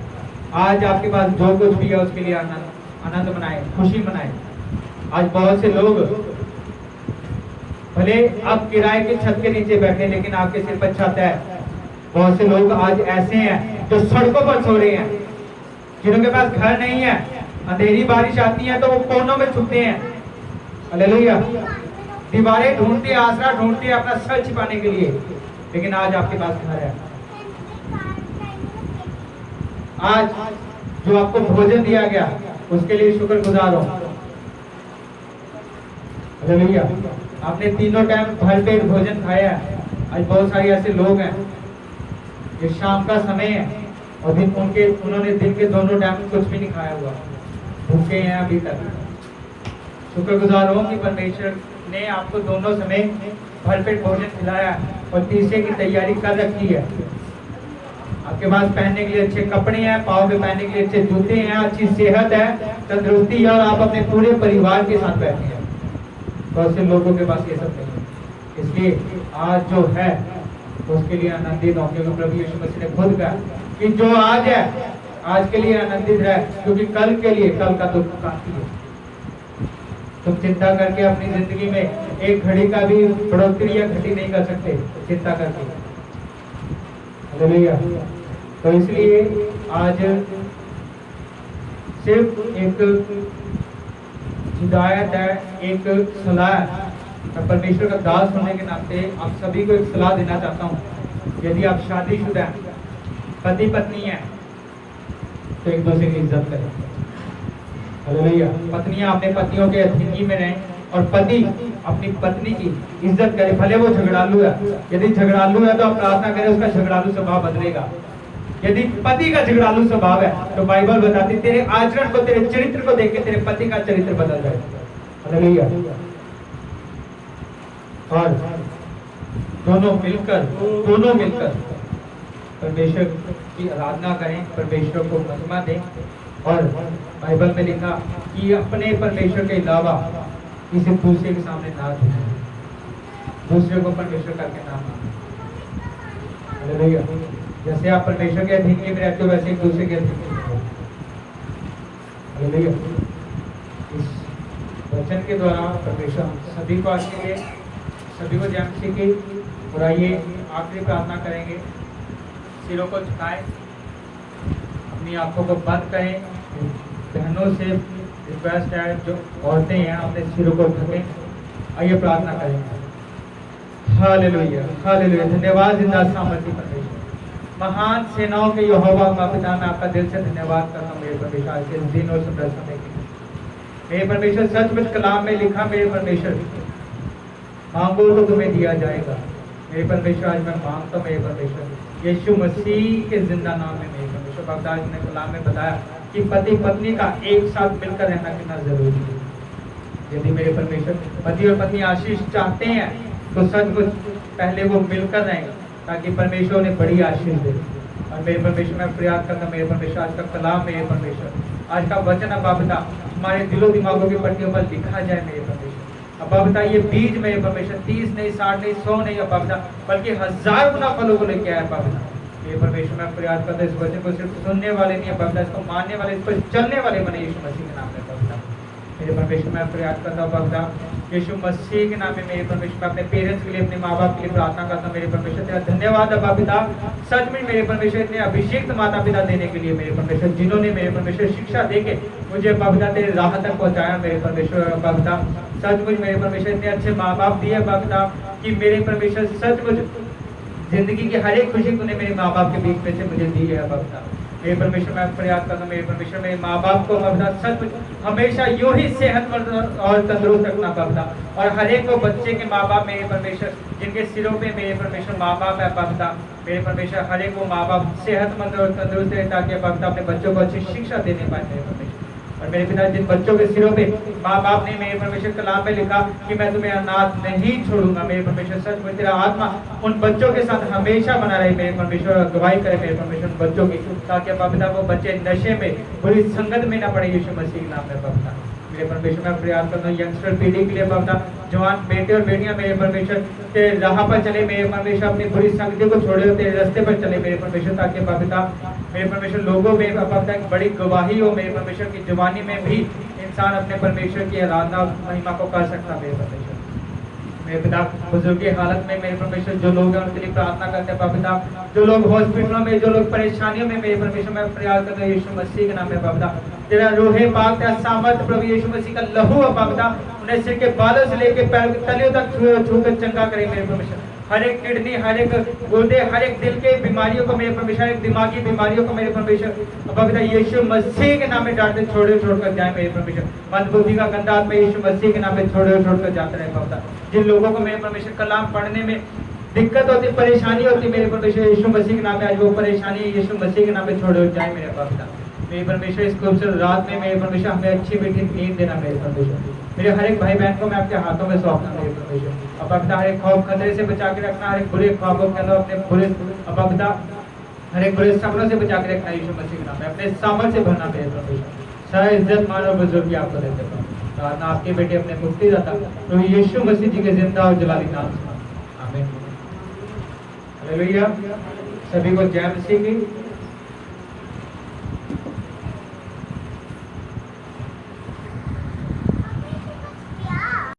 आज आपके पास जो कुछ भी है उसके लिए आनंद मनाए, खुशी मनाए। आज बहुत से लोग भले आप किराए की छत के नीचे बैठे, लेकिन आपके सिर पर छत है। बहुत से लोग आज ऐसे हैं जो सड़कों पर सो रहे हैं, जिनों के पास घर नहीं है, अंधेरी बारिश आती है तो वो कोनों में छुपते हैं। हालेलुया। दीवारें ढूंढते, आसरा ढूंढते अपना सर छिपाने के लिए, लेकिन आज आपके पास घर है। आज जो आपको भोजन दिया गया उसके लिए शुक्रगुजार हो। हालेलुया। आपने तीनों टाइम भरपेट भोजन खाया है। आज बहुत सारे ऐसे लोग हैं, ये शाम का समय है और उन्होंने दिन के दोनों टाइम कुछ भी नहीं खाया हुआ, भूखे हैं अभी तक। शुक्रगुजार हो कि परमेश्वर ने आपको दोनों समय भरपेट भोजन खिलाया और तीसरे की तैयारी कर रखी है। आपके पास पहनने के लिए अच्छे कपड़े हैं, पाँव पे पहनने के लिए अच्छे जूते हैं, अच्छी सेहत है, तंदुरुस्ती है, और आप अपने पूरे परिवार के साथ बैठे हैं। बहुत से लोगों के पास ये सब नहीं है। इसलिए आज जो है उसके लिए आनंदित हो, क्योंकि प्रभु यीशु मसीह ने खुद कहा कि जो आज है आज के लिए आनंदित है, क्योंकि कल के लिए कल का दुख काफी है। तुम चिंता करके अपनी जिंदगी में एक घड़ी का भी बढ़ोतरी या घटी नहीं कर सकते चिंता करके। हालेलुया। तो इसलिए आज सिर्फ एक हिदायत है, एक सलाह है। मैं परमेश्वर का दास होने के नाते आप सभी को एक सलाह देना चाहता हूँ। यदि आप शादीशुदा हैं, पति पत्नी हैं, तो एक दूसरे की इज्जत करें। हालेलुया। पत्नियां अपने पतियों के अधीन में रहें और पति अपनी पत्नी की इज्जत करे, भले वो झगड़ालू है। यदि झगड़ालू है तो आप प्रार्थना करें उसका झगड़ालू स्वभाव बदलेगा। यदि पति का झगड़ालू स्वभाव है तो बाइबल बताती तेरे आचरण को, तेरे चरित्र को देख के तेरे पति का चरित्र बदल जाए। हालेलुया। और दोनों मिलकर परमेश्वर की आराधना करें, परमेश्वर को महिमा दें। और बाइबल में लिखा कि अपने परमेश्वर के अलावा किसी दूसरे के सामने ना झुकें, दूसरे को परमेश्वर करके ना माने। हालेलुया। जैसे आप परमेश्वर के अधीन में रहते हो, वैसे एक दूसरे के अधीन में रहो। हालेलुया। इस वचन के द्वारा परमेश्वर सभी को आशीष दे, सभी को ज्ञान सीखे। और आइए आखिरी प्रार्थना करेंगे। सिरों को झुकाएं, अपनी आंखों को बंद करें। बहनों से रिक्वेस्ट है, जो औरतें हैं अपने सिरों को ढकें। आइए प्रार्थना करेंगे। Hallelujah hallelujah. धन्यवाद जिंदा सामर्थी परमेश्वर, महान सेनाओं के यहोवा का पिता, मैं आपका दिल से धन्यवाद करता हूँ मेरे परमेश्वर आज के दिन और सुंदर समय के लिए। मेरे परमेश्वर सचमुच कलाम में लिखा मेरे परमेश्वर, मांगो तो तुम्हें दिया जाएगा। मेरे परमेश्वर आज मैं मांगता हूँ मेरे परमेश्वर यीशु मसीह के जिंदा नाम में मेरे परमेश्वर। बाबा आज ने कलाम में बताया कि पति पत्नी का एक साथ मिलकर रहना कितना जरूरी है। यदि मेरे परमेश्वर पति और पत्नी आशीष चाहते हैं तो सचमुच पहले वो मिलकर रहें ताकि परमेश्वर उन्हें बड़ी आशीष दे। और मेरे परमेश्वर मैं प्रयास करता मेरे परमेश्वर आज का कलाम मेरे परमेश्वर, आज का वचन अब बाबा हमारे दिलों दिमागों की पट्टियों पर लिखा जाए मेरे परमेश्वर। अब बाबा ये बीज मेरे परमेश्वर 30 नहीं 60 नहीं 100 नहीं अब बाबा बल्कि 1000 गुना फलों को लेके आया बाबा। मेरे परमेश्वर मैं प्रयास करता इस वचन को सिर्फ सुनने वाले नहीं है बाबा, इसको मानने वाले, इस पर चलने वाले बने यीशु मसीह के नाम में बाबा। मेरे परमेश्वर मैं प्रयास करता हूँ बाबा यीशु मसीह के नाम में मेरे परमेश्वर मैं अपने पेरेंट्स के लिए, अपने माँ बाप के लिए प्रार्थना करता हूँ मेरे परमेश्वर। तेरा धन्यवाद अब्बा पिता, सच में मेरे परमेश्वर इतने अभिषेक माता पिता देने के लिए मेरे परमेश्वर, जिन्होंने मेरे परमेश्वर शिक्षा देके मुझे अब्बा पिता तेरे राह तक पहुँचाया मेरे परमेश्वर। अब्बा पिता सचमुच मेरे परमेश्वर इतने अच्छे माँ बाप दिए अब्बा पिता कि मेरे परमेश्वर सचमुच जिंदगी की हर एक खुशी तूने मेरे माँ बाप के बीच में से मुझे दी है अब्बा पिता। मेरे परमेश्वर मैं प्रयास करता हूँ मेरे परमेश्वर मेरे माँ बाप को अब्बा सच हमेशा यूं ही सेहतमंद और तंदुरुस्त रखना अब्बा। और हर एक वो बच्चे के माँ बाप मेरे परमेश्वर जिनके सिरों पे मेरे परमेश्वर माँ बाप है अब्बा, मेरे परमेश्वर हर एक वो माँ बाप सेहतमंद और तंदुरुस्त रहे ताकि अब्बा अपने बच्चों को अच्छी शिक्षा देने पाए मेरे परमेश्वर। और मेरे पिता जिन बच्चों के सिरों पे माँ बाप ने मेरे परमेश्वर कलाम में लिखा कि मैं तुम्हें अनाथ नहीं छोड़ूंगा मेरे परमेश्वर, सच में तेरा आत्मा उन बच्चों के साथ हमेशा बना रहे मेरे परमेश्वर, गवाही करे मेरे परमेश्वर बच्चों की, ताकि अब्बा पिता वो बच्चे नशे में बुरी संगत में न पड़े यीशु मसीह के नाम में अब्बा। मेरे परमेश्वर मैं प्रयास करता हूँ यंगस्टर पीढ़ी के लिए अब्बा, जवान बेटे और बेटियां मेरे परमेश्वर तेरे राह पर चले मेरे परमेश्वर, अपनी बुरी संगति को छोड़े तेरे रास्ते पर चले मेरे परमेश्वर, ताकि अब्बा पिता मेरे परमेश्वर लोगों में अब्बा पिता एक बड़ी गवाही हो मेरे परमेश्वर की जवानी में भी इंसान अपने परमेश्वर की आराधना और महिमा को कर सकता मेरे परमेश्वर। मेरे पिता बुजुर्ग की हालत में मेरे परमेश्वर जो लोग हैं उनके लिए प्रार्थना करते हैं पिता, जो लोग हॉस्पिटलों में, जो लोग परेशानियों में मेरे परमेश्वर मैं प्रयास करता हूँ यीशु मसीह के नाम में पिता, तेरा रूहे पाक तेरा सामर्थ प्रभु यीशु मसीह का लहू पिता उन्हें सिर के बालों से लेकर पैर के तलियों तक छूकर चंगा करे मेरे परमेश्वर। हर एक किडनी, हर एक गुर्दे, हर एक दिल के बीमारियों को मेरे परमेश्वर, एक दिमागी बीमारियों को मेरे परमेश्वर अब्बा यीशु मसीह के नाम में डांटते छोड़कर जाए मेरे परमेश्वर। मंदबुद्धि का गंदा आत्मा यीशु मसीह के नाम में छोड़कर जाता रहे बाबा। जिन लोगों को मेरे परमेश्वर कलाम पढ़ने में दिक्कत होती, परेशानी होती मेरे परमेश्वर यीशु मसीह के नाम में आज वो परेशानी यीशु मसीह के नाम में छोड़ जाए मेरे बाबा। मेरे परमेश्वर इस खूबसूरत रात में मेरे परमेश्वर हमें अच्छी मीठी नींद देना मेरे परमेश्वर। मेरे हर एक भाई बहन को मैं आपके हाथों में सौंपना मेरे परमेश्वर। अब पिता हर एक खौफ खतरे से बचा के रखना, हर एक बुरे ख्वाबों के अंदर अपने बुरे अब पिता हर एक बुरे सपनों से बचा के रखना यीशु मसीह के नाम में, अपने सामर्थ से भरना मेरे परमेश्वर। सारा इज्जत मान और बुजुर्गी आपको देते हैं प्रार्थना आपके बेटे अपने मुक्ति दाता तो यीशु मसीह जी के जिंदा और जलाली नाम से आमीन। हालेलुया। सभी को जय मसीह की।